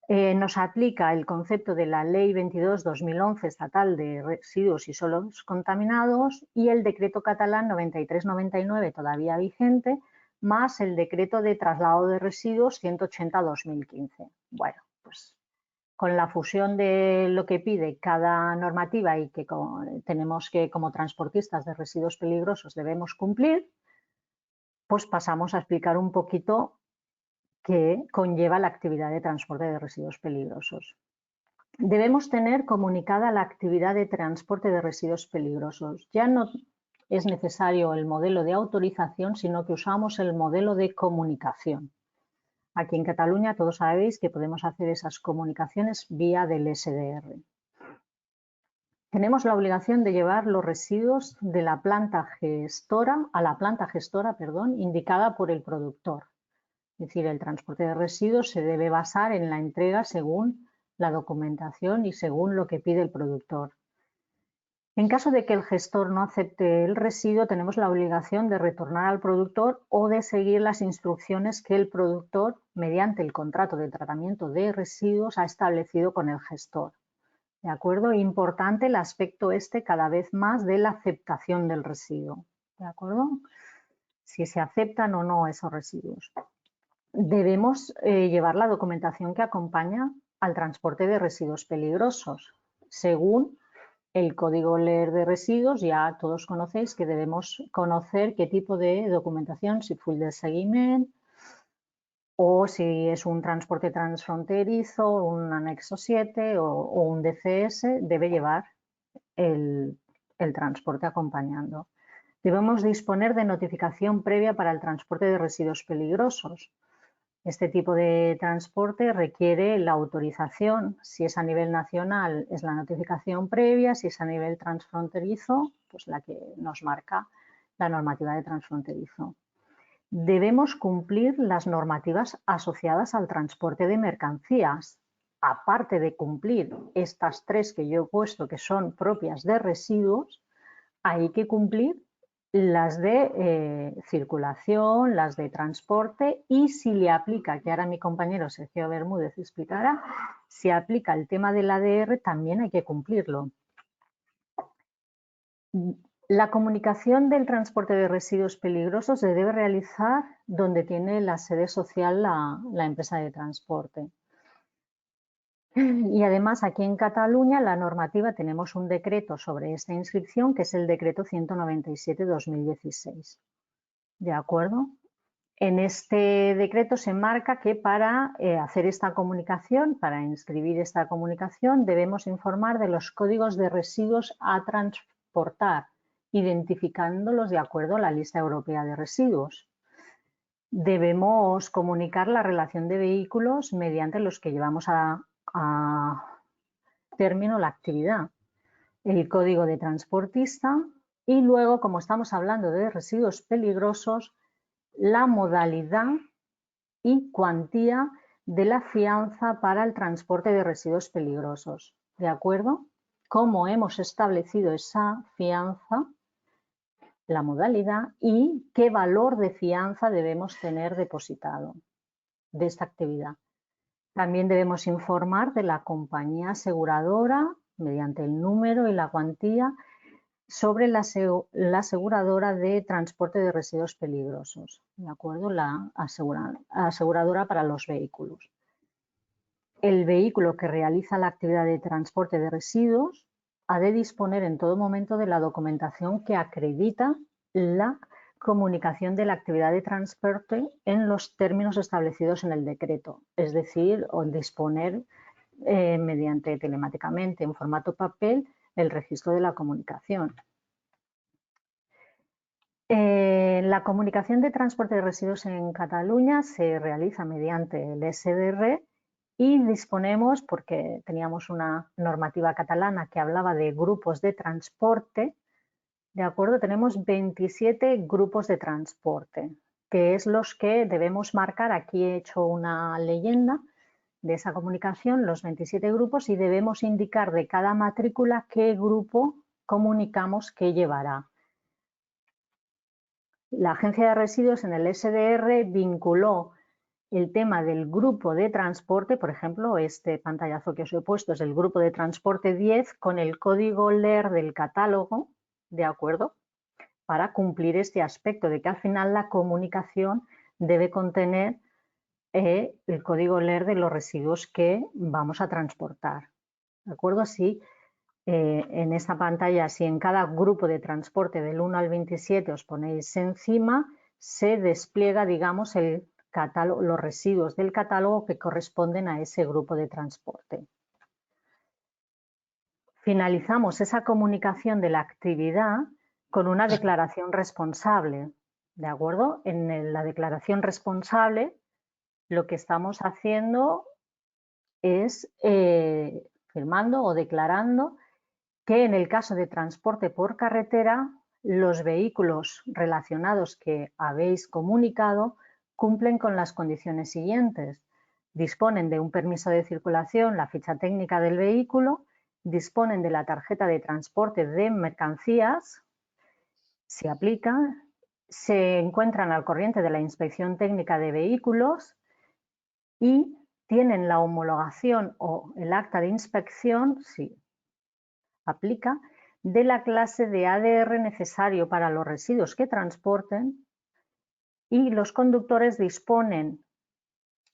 Nos aplica el concepto de la Ley 22/2011 estatal de residuos y suelos contaminados y el decreto catalán 93/99 todavía vigente, más el decreto de traslado de residuos 180/2015. Bueno, pues con la fusión de lo que pide cada normativa y que tenemos que como transportistas de residuos peligrosos debemos cumplir, pues pasamos a explicar un poquito qué conlleva la actividad de transporte de residuos peligrosos. Debemos tener comunicada la actividad de transporte de residuos peligrosos. Ya no es necesario el modelo de autorización, sino que usamos el modelo de comunicación. Aquí en Cataluña todos sabéis que podemos hacer esas comunicaciones vía del SDR. Tenemos la obligación de llevar los residuos de la planta gestora a la planta gestora, indicada por el productor. Es decir, el transporte de residuos se debe basar en la entrega según la documentación y según lo que pide el productor. En caso de que el gestor no acepte el residuo, tenemos la obligación de retornar al productor o de seguir las instrucciones que el productor, mediante el contrato de tratamiento de residuos, ha establecido con el gestor. ¿De acuerdo? Importante el aspecto cada vez más de la aceptación del residuo. ¿De acuerdo? Si se aceptan o no esos residuos. Debemos llevar la documentación que acompaña al transporte de residuos peligrosos. Según el código LER de residuos, ya todos conocéis que debemos conocer qué tipo de documentación, si full de seguimiento o si es un transporte transfronterizo, un anexo 7 o un DCS, debe llevar el transporte acompañando. Debemos disponer de notificación previa para el transporte de residuos peligrosos. Este tipo de transporte requiere la autorización. Si es a nivel nacional, es la notificación previa. Si es a nivel transfronterizo, pues la que nos marca la normativa de transfronterizo. Debemos cumplir las normativas asociadas al transporte de mercancías. Aparte de cumplir estas tres que yo he puesto, que son propias de residuos, hay que cumplir las de circulación, las de transporte y si le aplica, que ahora mi compañero Sergio Bermúdez explicará, si aplica el tema del ADR también hay que cumplirlo. La comunicación del transporte de residuos peligrosos se debe realizar donde tiene la sede social la empresa de transporte. Y además aquí en Cataluña la normativa tenemos un decreto sobre esta inscripción que es el decreto 197/2016. ¿De acuerdo? En este decreto se marca que para hacer esta comunicación, para inscribir esta comunicación, debemos informar de los códigos de residuos a transportar, identificándolos de acuerdo a la lista europea de residuos. Debemos comunicar la relación de vehículos mediante los que llevamos a término la actividad, el código de transportista y luego, como estamos hablando de residuos peligrosos, la modalidad y cuantía de la fianza para el transporte de residuos peligrosos. ¿De acuerdo? ¿Cómo hemos establecido esa fianza, la modalidad y qué valor de fianza debemos tener depositado de esta actividad? También debemos informar de la compañía aseguradora mediante el número y la cuantía sobre la aseguradora de transporte de residuos peligrosos, ¿de acuerdo? La aseguradora para los vehículos. El vehículo que realiza la actividad de transporte de residuos ha de disponer en todo momento de la documentación que acredita la comunicación de la actividad de transporte en los términos establecidos en el decreto, es decir, o disponer mediante telemáticamente en formato papel el registro de la comunicación. La comunicación de transporte de residuos en Cataluña se realiza mediante el SDR y disponemos, porque teníamos una normativa catalana que hablaba de grupos de transporte, ¿de acuerdo? Tenemos 27 grupos de transporte, que es los que debemos marcar. Aquí he hecho una leyenda de esa comunicación, los 27 grupos, y debemos indicar de cada matrícula qué grupo comunicamos que llevará. La Agencia de Residuos en el SDR vinculó el tema del grupo de transporte, por ejemplo, este pantallazo que os he puesto es el grupo de transporte 10 con el código LER del catálogo, ¿de acuerdo? Para cumplir este aspecto de que al final la comunicación debe contener el código LER de los residuos que vamos a transportar, ¿de acuerdo? Así, en esta pantalla, si en cada grupo de transporte del 1 al 27 os ponéis encima, se despliega, digamos, el catálogo, los residuos del catálogo que corresponden a ese grupo de transporte. Finalizamos esa comunicación de la actividad con una declaración responsable, ¿de acuerdo? En la declaración responsable lo que estamos haciendo es firmando o declarando que en el caso de transporte por carretera, los vehículos relacionados que habéis comunicado cumplen con las condiciones siguientes. Disponen de un permiso de circulación, la ficha técnica del vehículo, disponen de la tarjeta de transporte de mercancías, se aplica, se encuentran al corriente de la inspección técnica de vehículos y tienen la homologación o el acta de inspección, sí, aplica, de la clase de ADR necesario para los residuos que transporten y los conductores disponen,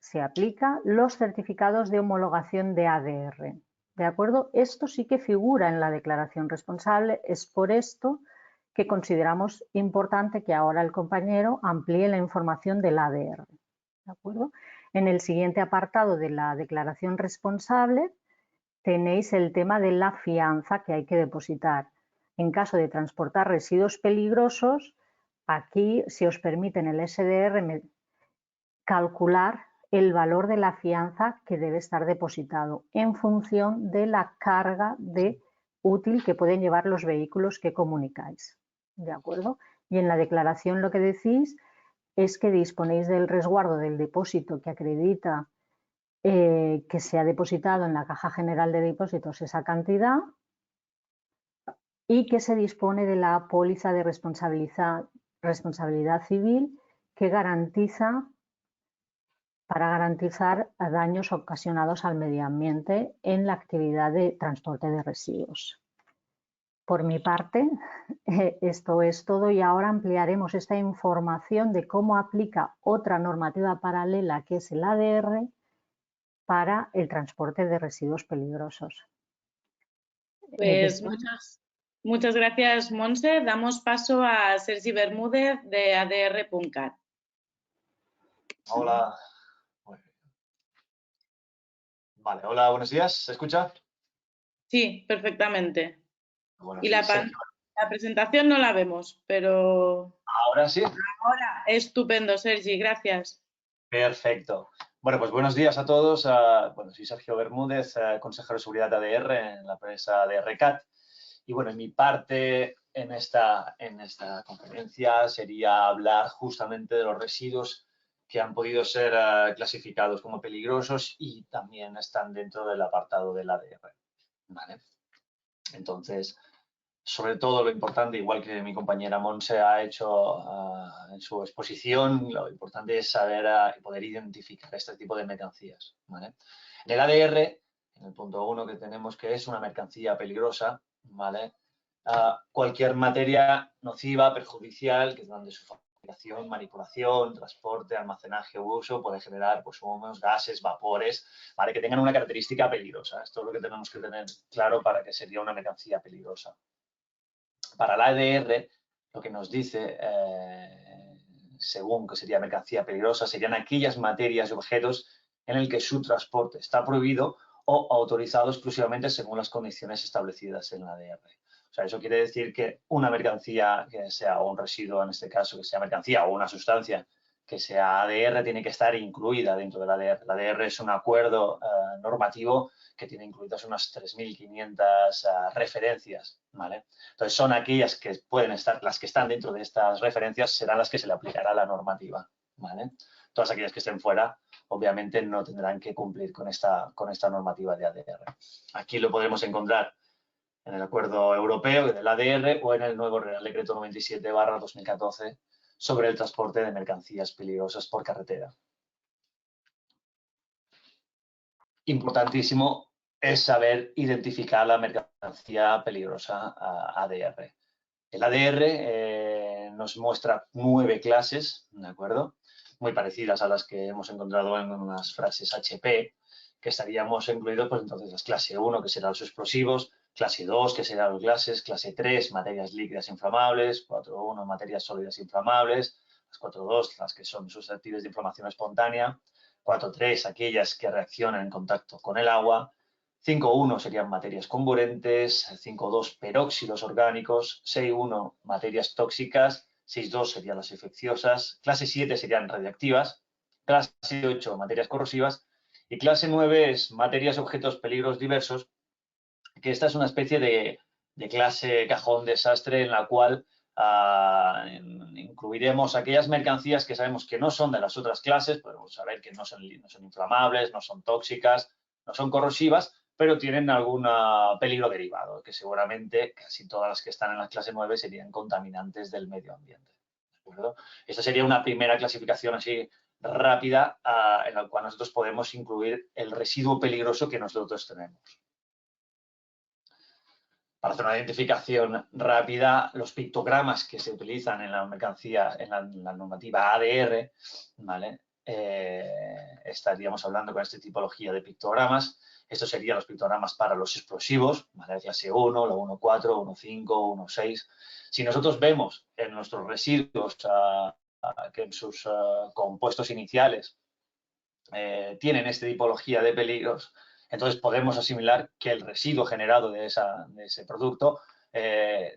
se aplica, los certificados de homologación de ADR. ¿De acuerdo? Esto sí que figura en la declaración responsable, es por esto que consideramos importante que ahora el compañero amplíe la información del ADR. ¿De acuerdo? En el siguiente apartado de la declaración responsable tenéis el tema de la fianza que hay que depositar. En caso de transportar residuos peligrosos, aquí se os permite en el SDR calcular el valor de la fianza que debe estar depositado en función de la carga de útil que pueden llevar los vehículos que comunicáis. ¿De acuerdo? Y en la declaración lo que decís es que disponéis del resguardo del depósito que acredita que se ha depositado en la Caja General de Depósitos esa cantidad y que se dispone de la póliza de responsabilidad civil que garantiza para garantizar daños ocasionados al medio ambiente en la actividad de transporte de residuos. Por mi parte, esto es todo y ahora ampliaremos esta información de cómo aplica otra normativa paralela que es el ADR para el transporte de residuos peligrosos. Pues muchas gracias, Montse. Damos paso a Sergi Bermúdez de ADR.cat. Hola. Muy bien. Vale, hola, buenos días. ¿Se escucha? Sí, perfectamente. Bueno, Y sí, Sergio. la presentación no la vemos, pero Ahora sí. ahora estupendo, Sergi, gracias. Perfecto. Bueno, pues buenos días a todos. Bueno, soy Sergio Bermúdez, consejero de seguridad ADR en la empresa ADR CAT. Y bueno, mi parte en esta conferencia sería hablar justamente de los residuos que han podido ser clasificados como peligrosos y también están dentro del apartado del ADR. ¿Vale? Entonces, sobre todo lo importante, igual que mi compañera Monse ha hecho en su exposición, lo importante es saber y poder identificar este tipo de mercancías. ¿Vale? En el ADR, en el punto 1 que tenemos que es una mercancía peligrosa, ¿vale? Cualquier materia nociva, perjudicial, que durante su fabricación, manipulación, transporte, almacenaje u uso puede generar pues, humos, gases, vapores, ¿vale? Que tengan una característica peligrosa. Esto es lo que tenemos que tener claro para que sería una mercancía peligrosa. Para la ADR, lo que nos dice, según que sería mercancía peligrosa, serían aquellas materias y objetos en el que su transporte está prohibido o autorizado exclusivamente según las condiciones establecidas en la ADR. O sea, eso quiere decir que una mercancía que sea un residuo, en este caso, que sea mercancía o una sustancia que sea ADR, tiene que estar incluida dentro de la ADR. La ADR es un acuerdo normativo que tiene incluidas unas 3.500 referencias, ¿vale? Entonces, son aquellas que pueden estar, las que están dentro de estas referencias serán las que se le aplicará la normativa, ¿vale? Todas aquellas que estén fuera, obviamente, no tendrán que cumplir con esta normativa de ADR. Aquí lo podemos encontrar en el acuerdo europeo del ADR o en el nuevo Real Decreto 97/2014 sobre el transporte de mercancías peligrosas por carretera. Importantísimo es saber identificar la mercancía peligrosa ADR. El ADR nos muestra 9 clases, ¿de acuerdo? Muy parecidas a las que hemos encontrado en unas frases HP, que estaríamos incluidos, pues entonces, las clase 1, que serán los explosivos, clase 2, que serán los gases, clase 3, materias líquidas inflamables, 4.1, materias sólidas inflamables, las 4.2, las que son susceptibles de inflamación espontánea, 4.3, aquellas que reaccionan en contacto con el agua, 5.1 serían materias comburentes, 5.2 peróxidos orgánicos, 6.1 materias tóxicas, 6.2 serían las infecciosas, clase 7 serían radiactivas, clase 8 materias corrosivas y clase 9 es materias, objetos, peligros diversos, que esta es una especie de clase cajón desastre en la cual incluiremos aquellas mercancías que sabemos que no son de las otras clases, podemos saber que no son inflamables, no son tóxicas, no son corrosivas, pero tienen algún peligro derivado, que seguramente casi todas las que están en la clase 9 serían contaminantes del medio ambiente. ¿De acuerdo? Esta sería una primera clasificación así rápida en la cual nosotros podemos incluir el residuo peligroso que nosotros tenemos. Para hacer una identificación rápida, los pictogramas que se utilizan en la mercancía, en la normativa ADR, ¿vale? Estaríamos hablando con esta tipología de pictogramas. Estos serían los pictogramas para los explosivos, ¿vale? Clase 1, la 1.4, 1.5, 1.6. Si nosotros vemos en nuestros residuos que en sus compuestos iniciales tienen esta tipología de peligros, entonces podemos asimilar que el residuo generado de ese producto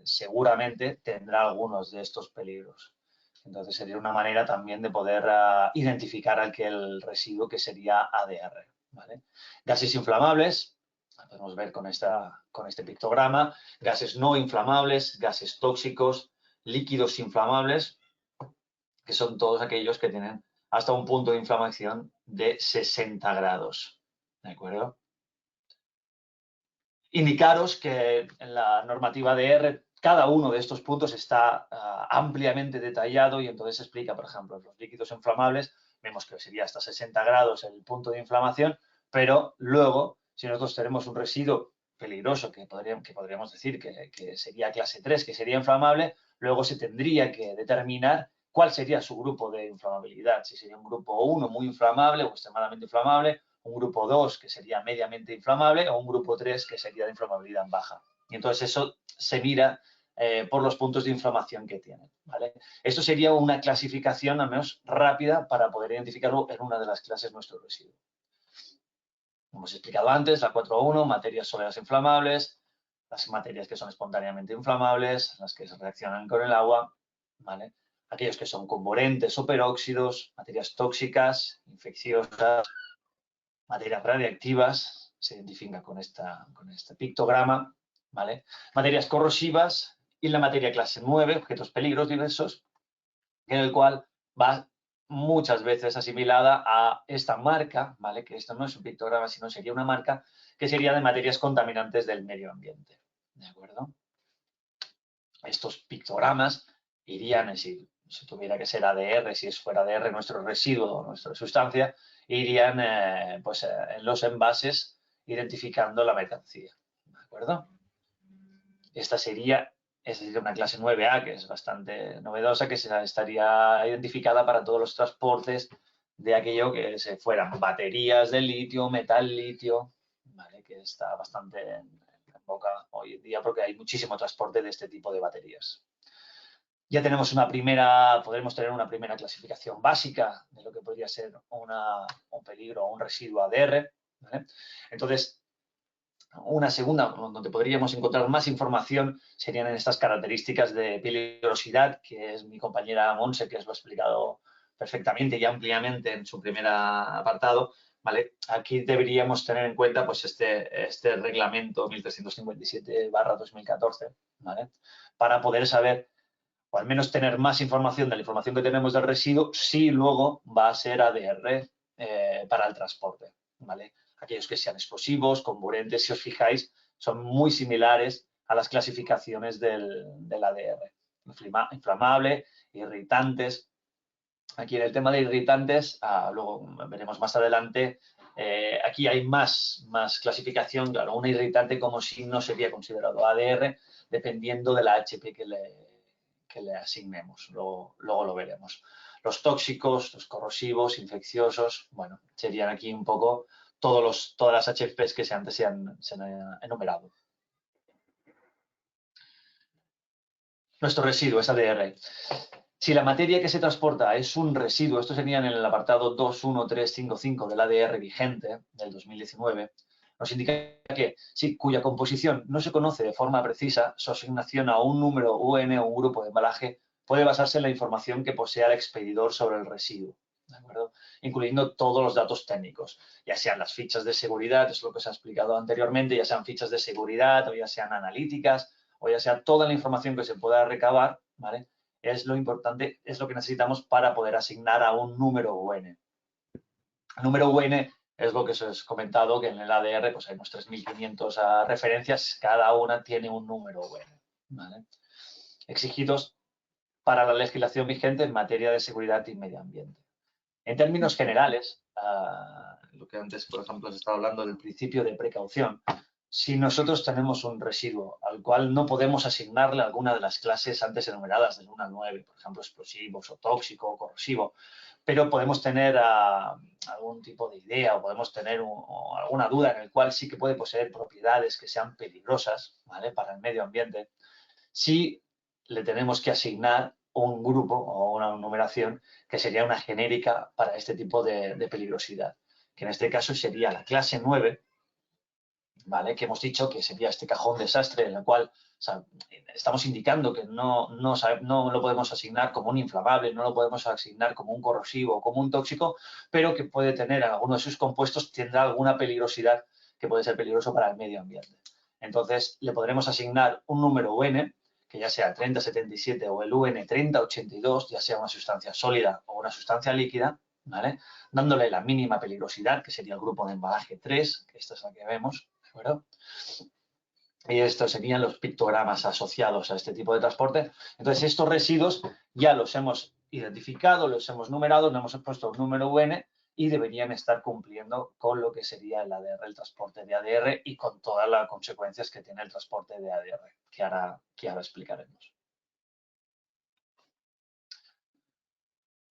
seguramente tendrá algunos de estos peligros. Entonces sería una manera también de poder identificar aquel residuo que sería ADR. ¿Vale? Gases inflamables, podemos ver con este pictograma, gases no inflamables, gases tóxicos, líquidos inflamables, que son todos aquellos que tienen hasta un punto de inflamación de 60 grados. ¿De acuerdo? Indicaros que en la normativa ADR cada uno de estos puntos está ampliamente detallado y entonces explica, por ejemplo, los líquidos inflamables, vemos que sería hasta 60 grados el punto de inflamación, pero luego, si nosotros tenemos un residuo peligroso que podríamos decir que sería clase 3, que sería inflamable, luego se tendría que determinar cuál sería su grupo de inflamabilidad, si sería un grupo 1 muy inflamable o extremadamente inflamable, un grupo 2 que sería mediamente inflamable o un grupo 3 que sería de inflamabilidad baja. Y entonces eso se mira por los puntos de inflamación que tienen, ¿vale? Esto sería una clasificación, al menos rápida, para poder identificarlo en una de las clases nuestro residuo. Como os he explicado antes, la 4.1, materias sólidas inflamables, las materias que son espontáneamente inflamables, las que se reaccionan con el agua, ¿vale? Aquellos que son comburentes o peróxidos, materias tóxicas, infecciosas, materias radiactivas, se identifica con este pictograma, ¿vale? Materias corrosivas y la materia clase 9, objetos peligros diversos, en el cual va muchas veces asimilada a esta marca, ¿vale? Que esto no es un pictograma, sino sería una marca que sería de materias contaminantes del medio ambiente, ¿de acuerdo? Estos pictogramas irían, si tuviera que ser ADR, si fuera ADR nuestro residuo, nuestra sustancia, irían en los envases identificando la mercancía, ¿de acuerdo? Esta sería una clase 9A, que es bastante novedosa, que estaría identificada para todos los transportes de aquello que se fueran baterías de litio, metal litio, ¿vale? Que está bastante en boca hoy en día porque hay muchísimo transporte de este tipo de baterías. Ya tenemos podremos tener una primera clasificación básica de lo que podría ser un peligro o un residuo ADR, ¿vale? Entonces, una segunda, donde podríamos encontrar más información, serían en estas características de peligrosidad, que es mi compañera Monse, que os lo ha explicado perfectamente y ampliamente en su primer apartado, ¿vale? Aquí deberíamos tener en cuenta pues, este reglamento 1357/2014, ¿vale? Para poder saber, o al menos tener más información de la información que tenemos del residuo, si luego va a ser ADR para el transporte, ¿vale? Aquellos que sean explosivos, comburentes, si os fijáis, son muy similares a las clasificaciones del ADR. Inflamable, irritantes. Aquí en el tema de irritantes, luego veremos más adelante, aquí hay más clasificación. Claro, un irritante como si no sería considerado ADR, dependiendo de la HP que le asignemos. Luego lo veremos. Los tóxicos, los corrosivos, infecciosos, bueno, serían aquí un poco todas las HFPs que antes se han enumerado. Nuestro residuo es ADR. Si la materia que se transporta es un residuo, esto sería en el apartado 21355 del ADR vigente del 2019, nos indica que si cuya composición no se conoce de forma precisa, su asignación a un número UN o un grupo de embalaje puede basarse en la información que posea el expedidor sobre el residuo, ¿de acuerdo? Incluyendo todos los datos técnicos, ya sean las fichas de seguridad, es lo que se ha explicado anteriormente, ya sean fichas de seguridad o ya sean analíticas o ya sea toda la información que se pueda recabar, ¿vale? Es lo importante, es lo que necesitamos para poder asignar a un número UN. El número UN es lo que os he comentado, que en el ADR pues hay unos 3.500 referencias, cada una tiene un número UN, ¿vale? Exigidos para la legislación vigente en materia de seguridad y medio ambiente. En términos generales, lo que antes, por ejemplo, se estaba hablando del principio de precaución, si nosotros tenemos un residuo al cual no podemos asignarle alguna de las clases antes enumeradas del 1 al 9, por ejemplo, explosivos o tóxico o corrosivo, pero podemos tener algún tipo de idea o podemos tener alguna duda en el cual sí que puede poseer propiedades que sean peligrosas, ¿vale? Para el medio ambiente, sí le tenemos que asignar un grupo o una numeración que sería una genérica para este tipo de peligrosidad, que en este caso sería la clase 9, ¿vale? Que hemos dicho que sería este cajón desastre en el cual estamos indicando que no lo podemos asignar como un inflamable, no lo podemos asignar como un corrosivo o como un tóxico, pero que puede tener en alguno de sus compuestos, tendrá alguna peligrosidad que puede ser peligroso para el medio ambiente. Entonces, le podremos asignar un número UN, que ya sea 3077 o el UN 3082, ya sea una sustancia sólida o una sustancia líquida, ¿vale? Dándole la mínima peligrosidad, que sería el grupo de embalaje 3, que esta es la que vemos, ¿de acuerdo? Y estos serían los pictogramas asociados a este tipo de transporte. Entonces, estos residuos ya los hemos identificado, los hemos numerado, nos hemos puesto un número UN y deberían estar cumpliendo con lo que sería el ADR, el transporte de ADR y con todas las consecuencias que tiene el transporte de ADR, que ahora explicaremos.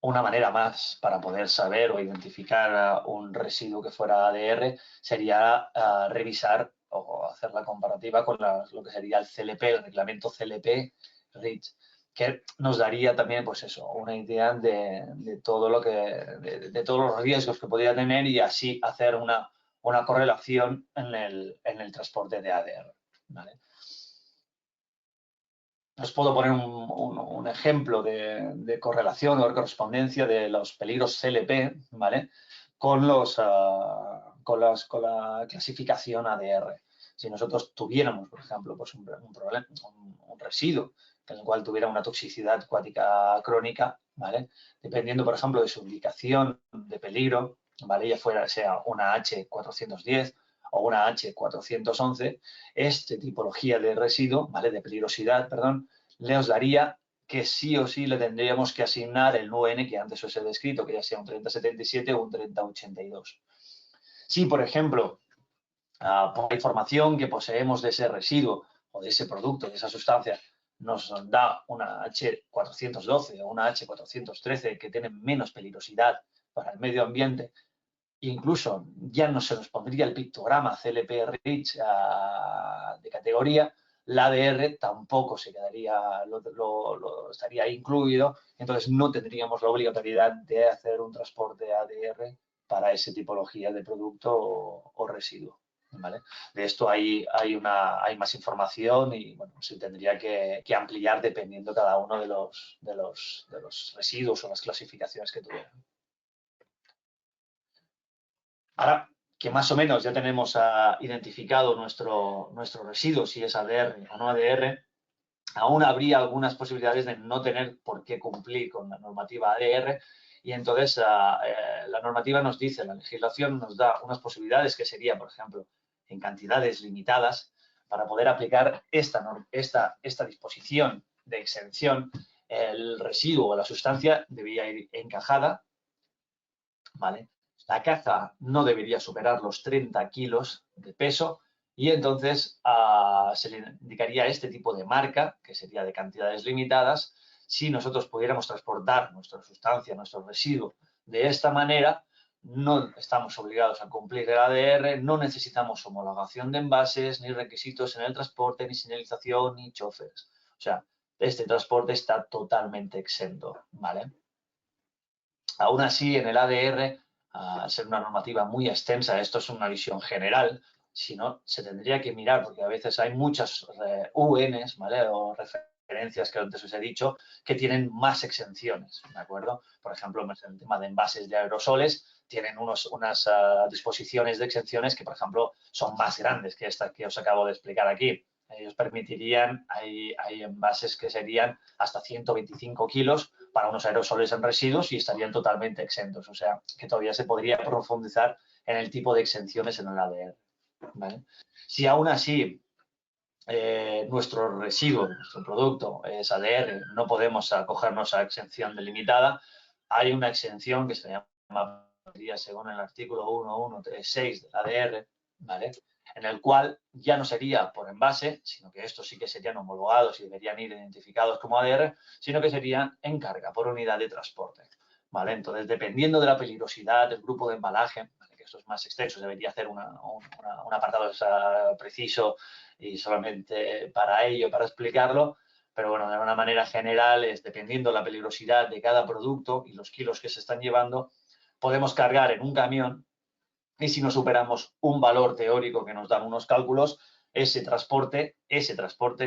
Una manera más para poder saber o identificar un residuo que fuera ADR sería revisar o hacer la comparativa con lo que sería el CLP, el reglamento CLP REACH, que nos daría también, pues eso, una idea de todo lo que, de todos los riesgos que podría tener y así hacer una correlación en el transporte de ADR, ¿vale? Os puedo poner un ejemplo de correlación o de correspondencia de los peligros CLP, ¿vale? Con la clasificación ADR. Si nosotros tuviéramos, por ejemplo, pues un residuo en el cual tuviera una toxicidad acuática crónica, ¿vale? Dependiendo, por ejemplo, de su indicación de peligro, ¿vale? Ya sea una H410 o una H411, esta tipología de residuo, ¿vale? De peligrosidad, perdón, os daría que sí o sí le tendríamos que asignar el UN que antes os he descrito, que ya sea un 3077 o un 3082. Si, por ejemplo, por la información que poseemos de ese residuo o de ese producto, de esa sustancia, nos da una H412 o una H413 que tienen menos peligrosidad para el medio ambiente, incluso ya no se nos pondría el pictograma CLP REACH de categoría, la ADR tampoco se quedaría, estaría incluido, entonces no tendríamos la obligatoriedad de hacer un transporte ADR para esa tipología de producto o residuo, ¿vale? De esto hay más información y bueno, se tendría que ampliar dependiendo cada uno de los residuos o las clasificaciones que tuvieran. Ahora que más o menos ya tenemos identificado nuestro residuo, si es ADR o no ADR, aún habría algunas posibilidades de no tener por qué cumplir con la normativa ADR y entonces la normativa nos dice, la legislación nos da unas posibilidades que sería, por ejemplo, en cantidades limitadas, para poder aplicar esta disposición de exención, el residuo o la sustancia debería ir encajada, ¿vale? La caja no debería superar los 30 kilos de peso y entonces se le indicaría este tipo de marca, que sería de cantidades limitadas. Si nosotros pudiéramos transportar nuestra sustancia, nuestro residuo de esta manera, no estamos obligados a cumplir el ADR, no necesitamos homologación de envases, ni requisitos en el transporte, ni señalización, ni choferes. O sea, este transporte está totalmente exento, ¿vale? Aún así, en el ADR, al ser una normativa muy extensa, esto es una visión general, si no, se tendría que mirar, porque a veces hay muchas UNs, ¿vale? O referencias que antes os he dicho, que tienen más exenciones, ¿de acuerdo? Por ejemplo, en el tema de envases de aerosoles, tienen unas disposiciones de exenciones que, por ejemplo, son más grandes que esta que os acabo de explicar aquí. Ellos permitirían, hay envases que serían hasta 125 kilos para unos aerosoles en residuos y estarían totalmente exentos. O sea, que todavía se podría profundizar en el tipo de exenciones en el ADR, ¿vale? Si aún así nuestro residuo, nuestro producto es ADR, no podemos acogernos a exención delimitada, hay una exención que se llama, según el artículo 1136 del ADR, ¿vale? En el cual ya no sería por envase, sino que estos sí que serían homologados y deberían ir identificados como ADR, sino que serían en carga por unidad de transporte, ¿vale? Entonces, dependiendo de la peligrosidad del grupo de embalaje, ¿vale? Que esto es más extenso, debería hacer un apartado preciso y solamente para ello, para explicarlo, pero bueno, de una manera general es dependiendo la peligrosidad de cada producto y los kilos que se están llevando, podemos cargar en un camión y si no superamos un valor teórico que nos dan unos cálculos, ese transporte,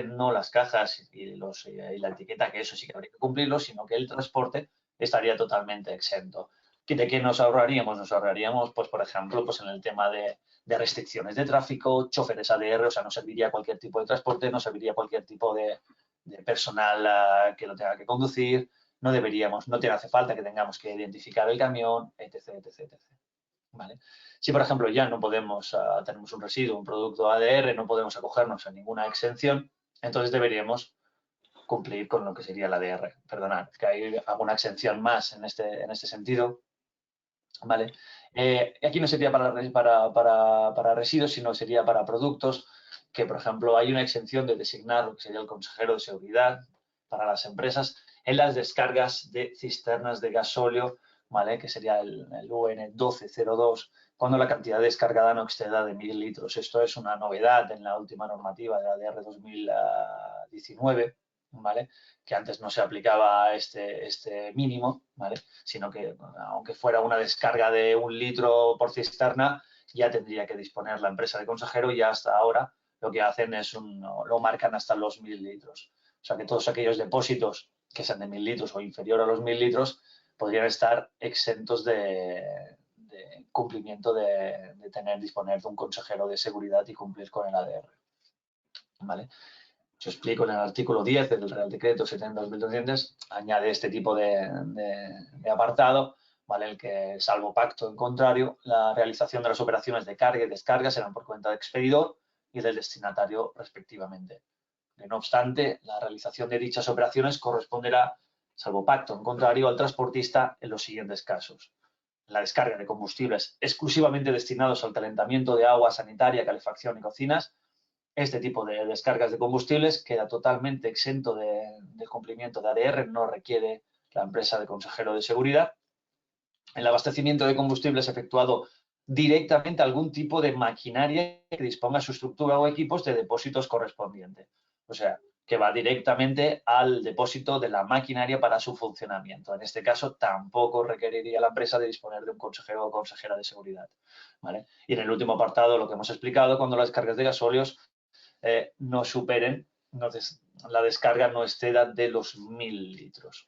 no las cajas y la etiqueta, que eso sí que habría que cumplirlo, sino que el transporte estaría totalmente exento. ¿De qué nos ahorraríamos? Nos ahorraríamos, pues, por ejemplo, pues en el tema de restricciones de tráfico, choferes ADR, o sea, no serviría cualquier tipo de transporte, no serviría cualquier tipo de personal que lo tenga que conducir, no hace falta que tengamos que identificar el camión, etc., etc., etc. ¿Vale? Si, por ejemplo, ya no podemos, tenemos un residuo, un producto ADR, no podemos acogernos a ninguna exención, entonces deberíamos cumplir con lo que sería el ADR. Perdonad, que hay alguna exención más en este sentido, ¿vale? Aquí no sería para residuos, sino sería para productos que, por ejemplo, hay una exención de designar lo que sería el consejero de seguridad para las empresas en las descargas de cisternas de gasóleo, ¿vale? Que sería el UN 1202 cuando la cantidad descargada no exceda de 1000 litros. Esto es una novedad en la última normativa de la ADR 2019, ¿vale? Que antes no se aplicaba este mínimo, ¿vale? Sino que, aunque fuera una descarga de 1 litro por cisterna, ya tendría que disponer la empresa de consejero, y hasta ahora lo que hacen es lo marcan hasta los 1000 litros. O sea que todos aquellos depósitos que sean de 1000 litros o inferior a los 1000 litros podrían estar exentos de cumplimiento de disponer de un consejero de seguridad y cumplir con el ADR. ¿Vale? Yo explico en el artículo 10 del Real Decreto 70/2023, añade este tipo de apartado, ¿vale? El que, salvo pacto en contrario, la realización de las operaciones de carga y descarga serán por cuenta del expedidor y del destinatario respectivamente. No obstante, la realización de dichas operaciones corresponderá, salvo pacto en contrario, al transportista en los siguientes casos: la descarga de combustibles exclusivamente destinados al calentamiento de agua sanitaria, calefacción y cocinas. Este tipo de descargas de combustibles queda totalmente exento del cumplimiento de ADR, no requiere la empresa de consejero de seguridad. El abastecimiento de combustibles efectuado directamente a algún tipo de maquinaria que disponga su estructura o equipos de depósitos correspondiente. O sea, que va directamente al depósito de la maquinaria para su funcionamiento. En este caso, tampoco requeriría la empresa de disponer de un consejero o consejera de seguridad, ¿vale? Y en el último apartado, lo que hemos explicado, cuando las descargas de gasóleos no superen, la descarga no exceda de los 1000 litros.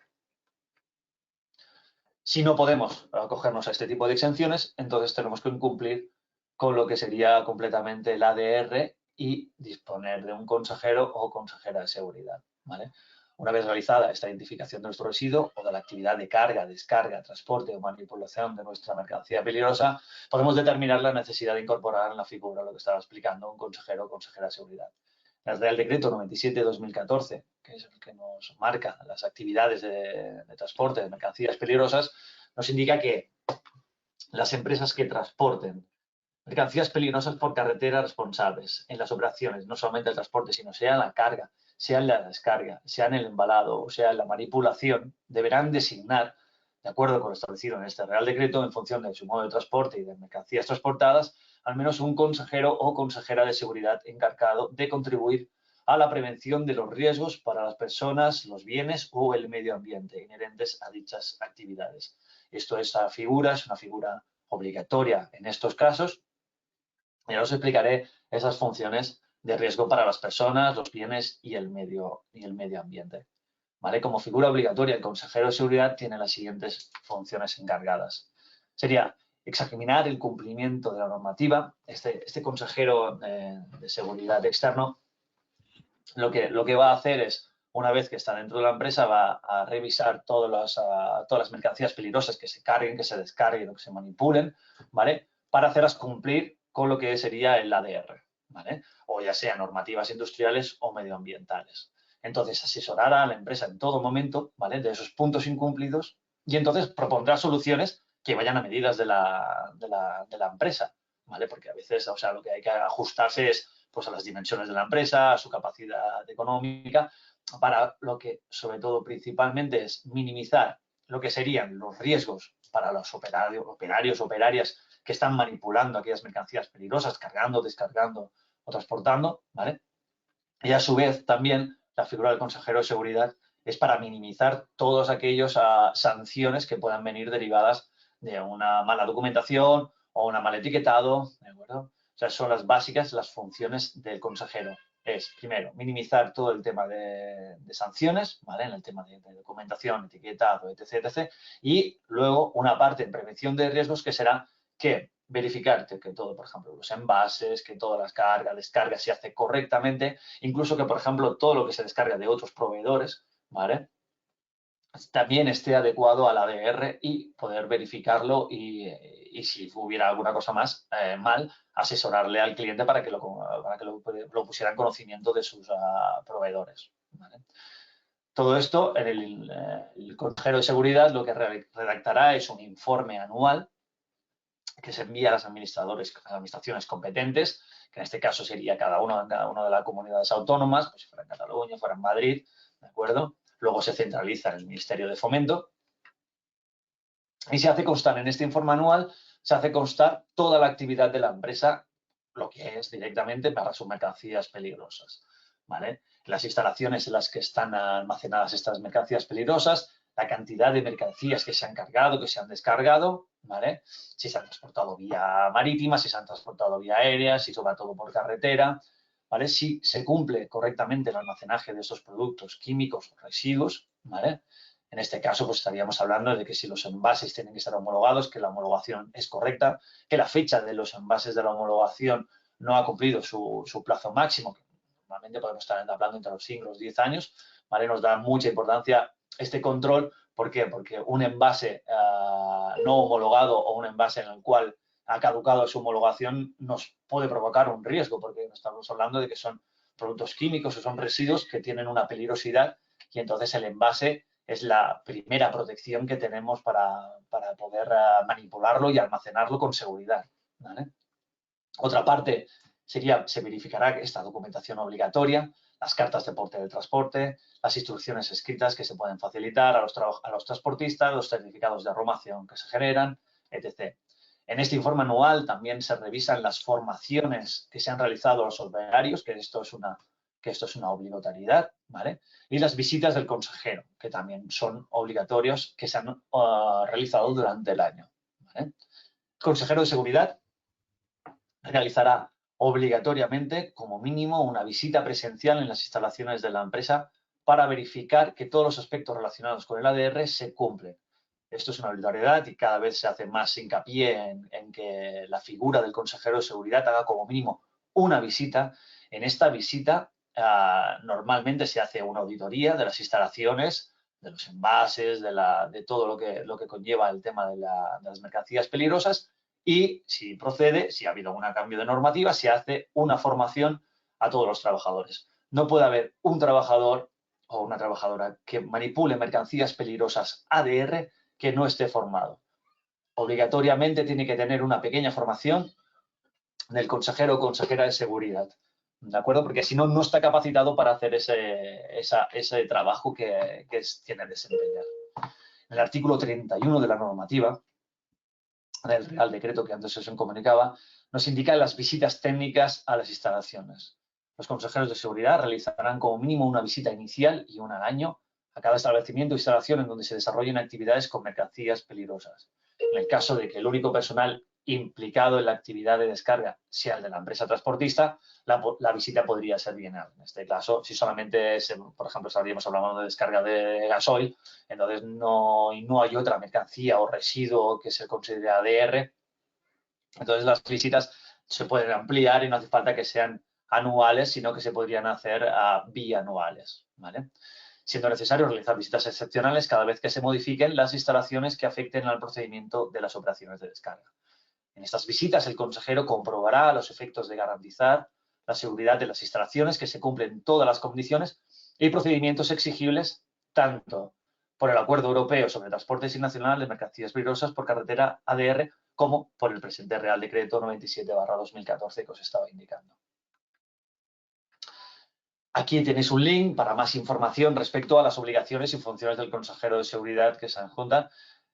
Si no podemos acogernos a este tipo de exenciones, entonces tenemos que cumplir con lo que sería completamente el ADR y disponer de un consejero o consejera de seguridad, ¿vale? Una vez realizada esta identificación de nuestro residuo o de la actividad de carga, descarga, transporte o manipulación de nuestra mercancía peligrosa, podemos determinar la necesidad de incorporar en la figura, lo que estaba explicando, un consejero o consejera de seguridad. El Real Decreto 97/2014, que es el que nos marca las actividades de transporte de mercancías peligrosas, nos indica que las empresas que transporten mercancías peligrosas por carretera responsables en las operaciones, no solamente el transporte, sino sea en la carga, sea en la descarga, sea en el embalado o sea en la manipulación, deberán designar, de acuerdo con lo establecido en este Real Decreto, en función de su modo de transporte y de mercancías transportadas, al menos un consejero o consejera de seguridad encargado de contribuir a la prevención de los riesgos para las personas, los bienes o el medio ambiente inherentes a dichas actividades. Esto es una figura obligatoria en estos casos. Y ahora os explicaré esas funciones de riesgo para las personas, los bienes y el medio ambiente. ¿Vale? Como figura obligatoria, el consejero de seguridad tiene las siguientes funciones encargadas. Sería examinar el cumplimiento de la normativa. Este consejero de seguridad externo lo que va a hacer es, una vez que está dentro de la empresa, va a revisar todas las mercancías peligrosas que se carguen, que se descarguen o que se manipulen, ¿vale? Para hacerlas cumplir con lo que sería el ADR, ¿vale? O ya sea normativas industriales o medioambientales. Entonces, asesorará a la empresa en todo momento, ¿vale? De esos puntos incumplidos, y entonces propondrá soluciones que vayan a medidas de la empresa, ¿vale? Porque a veces, o sea, lo que hay que ajustarse es, pues, a las dimensiones de la empresa, a su capacidad económica, para lo que, sobre todo, principalmente es minimizar lo que serían los riesgos para los operarias que están manipulando aquellas mercancías peligrosas, cargando, descargando o transportando, ¿vale? Y a su vez también la figura del consejero de seguridad es para minimizar todas aquellas sanciones que puedan venir derivadas de una mala documentación o un mal etiquetado, ¿de acuerdo? O sea, son las básicas, las funciones del consejero. Es, primero, minimizar todo el tema de sanciones, ¿vale? En el tema de documentación, etiquetado, etc., etc. Y luego una parte en prevención de riesgos que será que verificar que todo, por ejemplo, los envases, que todas las cargas, descargas se hace correctamente, incluso que, por ejemplo, todo lo que se descarga de otros proveedores, ¿vale? También esté adecuado al ADR y poder verificarlo y si hubiera alguna cosa más mal, asesorarle al cliente para que lo pusiera en conocimiento de sus proveedores, ¿vale? Todo esto, el consejero de seguridad lo que redactará es un informe anual que se envía a las administraciones competentes, que en este caso sería cada una de las comunidades autónomas, pues si fuera en Cataluña, fuera en Madrid, ¿de acuerdo? Luego se centraliza en el Ministerio de Fomento y se hace constar en este informe anual se hace constar toda la actividad de la empresa, lo que es directamente para sus mercancías peligrosas, ¿vale? Las instalaciones en las que están almacenadas estas mercancías peligrosas, la cantidad de mercancías que se han cargado, que se han descargado, ¿vale? Si se han transportado vía marítima, si se han transportado vía aérea, si sobre todo por carretera, ¿vale? Si se cumple correctamente el almacenaje de esos productos químicos o residuos, ¿vale? En este caso, pues estaríamos hablando de que si los envases tienen que estar homologados, que la homologación es correcta, que la fecha de los envases de la homologación no ha cumplido su plazo máximo, que normalmente podemos estar hablando entre los 5 y los 10 años, ¿vale? Nos da mucha importancia este control. ¿Por qué? Porque un envase no homologado o un envase en el cual ha caducado su homologación nos puede provocar un riesgo, porque estamos hablando de que son productos químicos o son residuos que tienen una peligrosidad y entonces el envase es la primera protección que tenemos para poder manipularlo y almacenarlo con seguridad, ¿vale? Otra parte sería, se verificará esta documentación obligatoria, las cartas de porte del transporte, las instrucciones escritas que se pueden facilitar a los transportistas, los certificados de arromación que se generan, etc. En este informe anual también se revisan las formaciones que se han realizado a los operarios, que esto es una obligatoriedad, ¿vale? Y las visitas del consejero, que también son obligatorios, que se han realizado durante el año, ¿vale? El consejero de seguridad realizará obligatoriamente, como mínimo, una visita presencial en las instalaciones de la empresa para verificar que todos los aspectos relacionados con el ADR se cumplen. Esto es una obligatoriedad y cada vez se hace más hincapié en que la figura del consejero de seguridad haga como mínimo una visita. En esta visita normalmente se hace una auditoría de las instalaciones, de los envases, de todo lo que conlleva el tema de las mercancías peligrosas y, si procede, si ha habido un cambio de normativa, se hace una formación a todos los trabajadores. No puede haber un trabajador o una trabajadora que manipule mercancías peligrosas ADR que no esté formado. Obligatoriamente tiene que tener una pequeña formación del consejero o consejera de seguridad, ¿de acuerdo? Porque si no, no está capacitado para hacer ese trabajo que tiene que desempeñar. En el artículo 31 de la normativa, del Real Decreto que antes se comunicaba, nos indica las visitas técnicas a las instalaciones. Los consejeros de seguridad realizarán como mínimo una visita inicial y una al año a cada establecimiento o instalación en donde se desarrollen actividades con mercancías peligrosas. En el caso de que el único personal implicado en la actividad de descarga sea el de la empresa transportista, la visita podría ser bienal. En este caso, si solamente, por ejemplo, estaríamos hablando de descarga de gasoil, entonces no hay otra mercancía o residuo que se considere ADR, entonces las visitas se pueden ampliar y no hace falta que sean anuales, sino que se podrían hacer bianuales, ¿vale? Siendo necesario realizar visitas excepcionales cada vez que se modifiquen las instalaciones que afecten al procedimiento de las operaciones de descarga. En estas visitas, el consejero comprobará los efectos de garantizar la seguridad de las instalaciones, que se cumplen todas las condiciones y procedimientos exigibles tanto por el Acuerdo Europeo sobre Transporte Nacional de Mercancías Peligrosas por Carretera ADR como por el presente Real Decreto 97/2014 que os estaba indicando. Aquí tenéis un link para más información respecto a las obligaciones y funciones del consejero de seguridad que se adjuntan.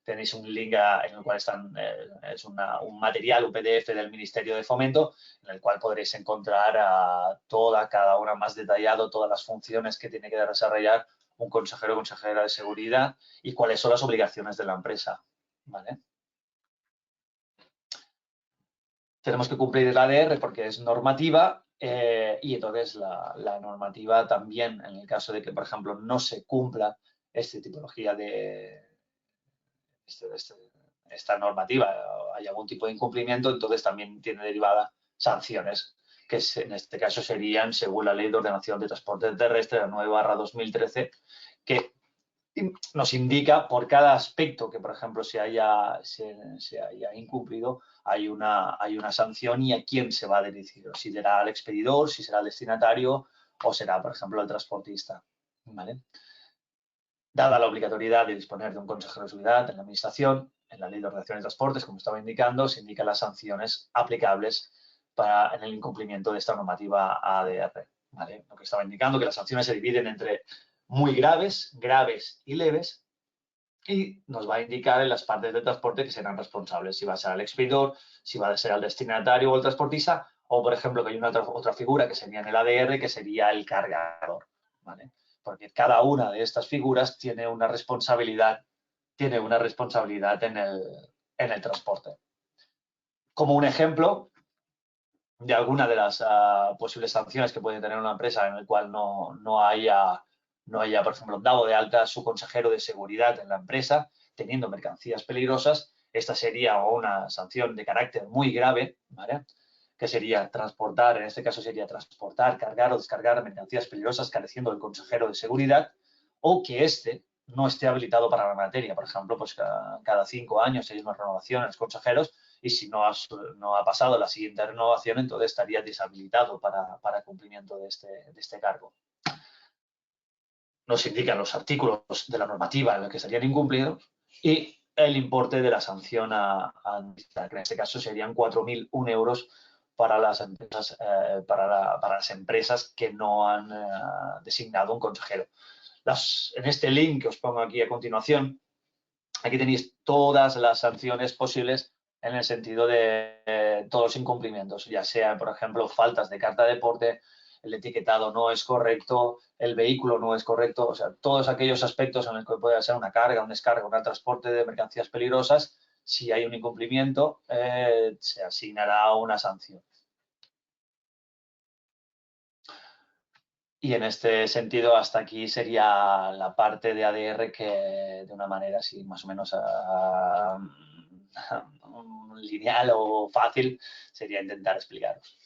Tenéis un link en el cual es un material, un PDF del Ministerio de Fomento, en el cual podréis encontrar cada una más detallado, todas las funciones que tiene que desarrollar un consejero o consejera de seguridad y cuáles son las obligaciones de la empresa, ¿vale? Tenemos que cumplir el ADR porque es normativa y entonces la normativa también, en el caso de que, por ejemplo, no se cumpla esta tipología esta normativa, hay algún tipo de incumplimiento, entonces también tiene derivada sanciones, que en este caso serían, según la Ley de Ordenación de Transporte Terrestre, la 9/2013, que nos indica por cada aspecto que, por ejemplo, se haya incumplido, hay una sanción y a quién se va a dirigir, si será al expedidor, si será al destinatario o será, por ejemplo, al transportista, ¿vale? Dada la obligatoriedad de disponer de un consejero de seguridad en la Administración, en la Ley de Ordenación de Transportes, como estaba indicando, se indican las sanciones aplicables en el incumplimiento de esta normativa ADR, ¿vale? Lo que estaba indicando que las sanciones se dividen entre muy graves, graves y leves, y nos va a indicar en las partes de transporte que serán responsables, si va a ser el expedidor, si va a ser el destinatario o el transportista, o por ejemplo que hay una otra figura que sería en el ADR, que sería el cargador, ¿vale? Porque cada una de estas figuras tiene una responsabilidad en el transporte. Como un ejemplo de alguna de las posibles sanciones que puede tener una empresa en el cual no haya, por ejemplo, dado de alta a su consejero de seguridad en la empresa, teniendo mercancías peligrosas, esta sería una sanción de carácter muy grave, ¿vale? Que sería transportar, en este caso sería transportar, cargar o descargar mercancías peligrosas careciendo del consejero de seguridad, o que éste no esté habilitado para la materia. Por ejemplo, pues cada 5 años hay una renovación en los consejeros y si no ha pasado la siguiente renovación, entonces estaría deshabilitado para cumplimiento de este cargo. Nos indican los artículos de la normativa en los que estarían incumplidos y el importe de la sanción a administrar, que en este caso serían 4.001 euros para las empresas, para las empresas que no han designado un consejero. En este link que os pongo aquí a continuación, aquí tenéis todas las sanciones posibles en el sentido de todos los incumplimientos, ya sea, por ejemplo, faltas de carta de porte, el etiquetado no es correcto, el vehículo no es correcto, o sea, todos aquellos aspectos en los que puede ser una carga, un descarga, un transporte de mercancías peligrosas, si hay un incumplimiento, se asignará una sanción. Y en este sentido, hasta aquí sería la parte de ADR que, de una manera así más o menos lineal o fácil, sería intentar explicaros.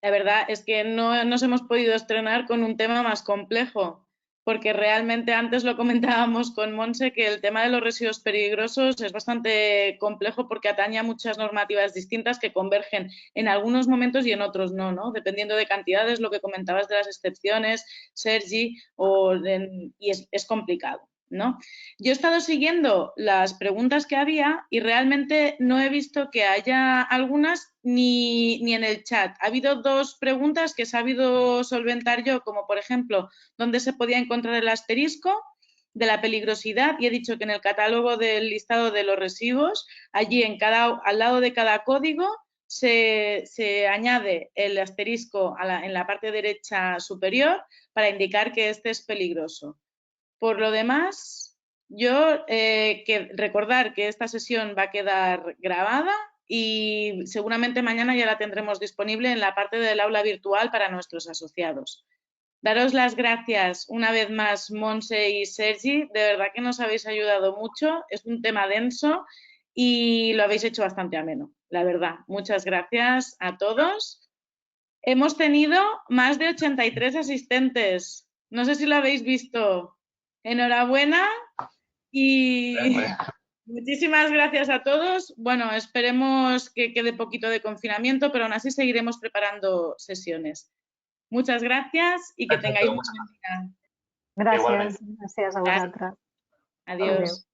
La verdad es que no nos hemos podido estrenar con un tema más complejo, porque realmente antes lo comentábamos con Monse que el tema de los residuos peligrosos es bastante complejo porque atañe a muchas normativas distintas que convergen en algunos momentos y en otros no, ¿no? Dependiendo de cantidades, lo que comentabas de las excepciones, Sergi, y es complicado, ¿no? Yo he estado siguiendo las preguntas que había y realmente no he visto que haya algunas ni en el chat. Ha habido 2 preguntas que he sabido solventar yo, como por ejemplo, ¿dónde se podía encontrar el asterisco de la peligrosidad? Y he dicho que en el catálogo del listado de los residuos, allí al lado de cada código, se añade el asterisco en la parte derecha superior para indicar que este es peligroso. Por lo demás, yo recordar que esta sesión va a quedar grabada y seguramente mañana ya la tendremos disponible en la parte del aula virtual para nuestros asociados. Daros las gracias una vez más, Monse y Sergi. De verdad que nos habéis ayudado mucho. Es un tema denso y lo habéis hecho bastante ameno, la verdad. Muchas gracias a todos. Hemos tenido más de 83 asistentes. No sé si lo habéis visto. Enhorabuena y muchísimas gracias a todos. Bueno, esperemos que quede poquito de confinamiento, pero aún así seguiremos preparando sesiones. Muchas gracias y que tengáis un buen día. Gracias a vosotras. Adiós.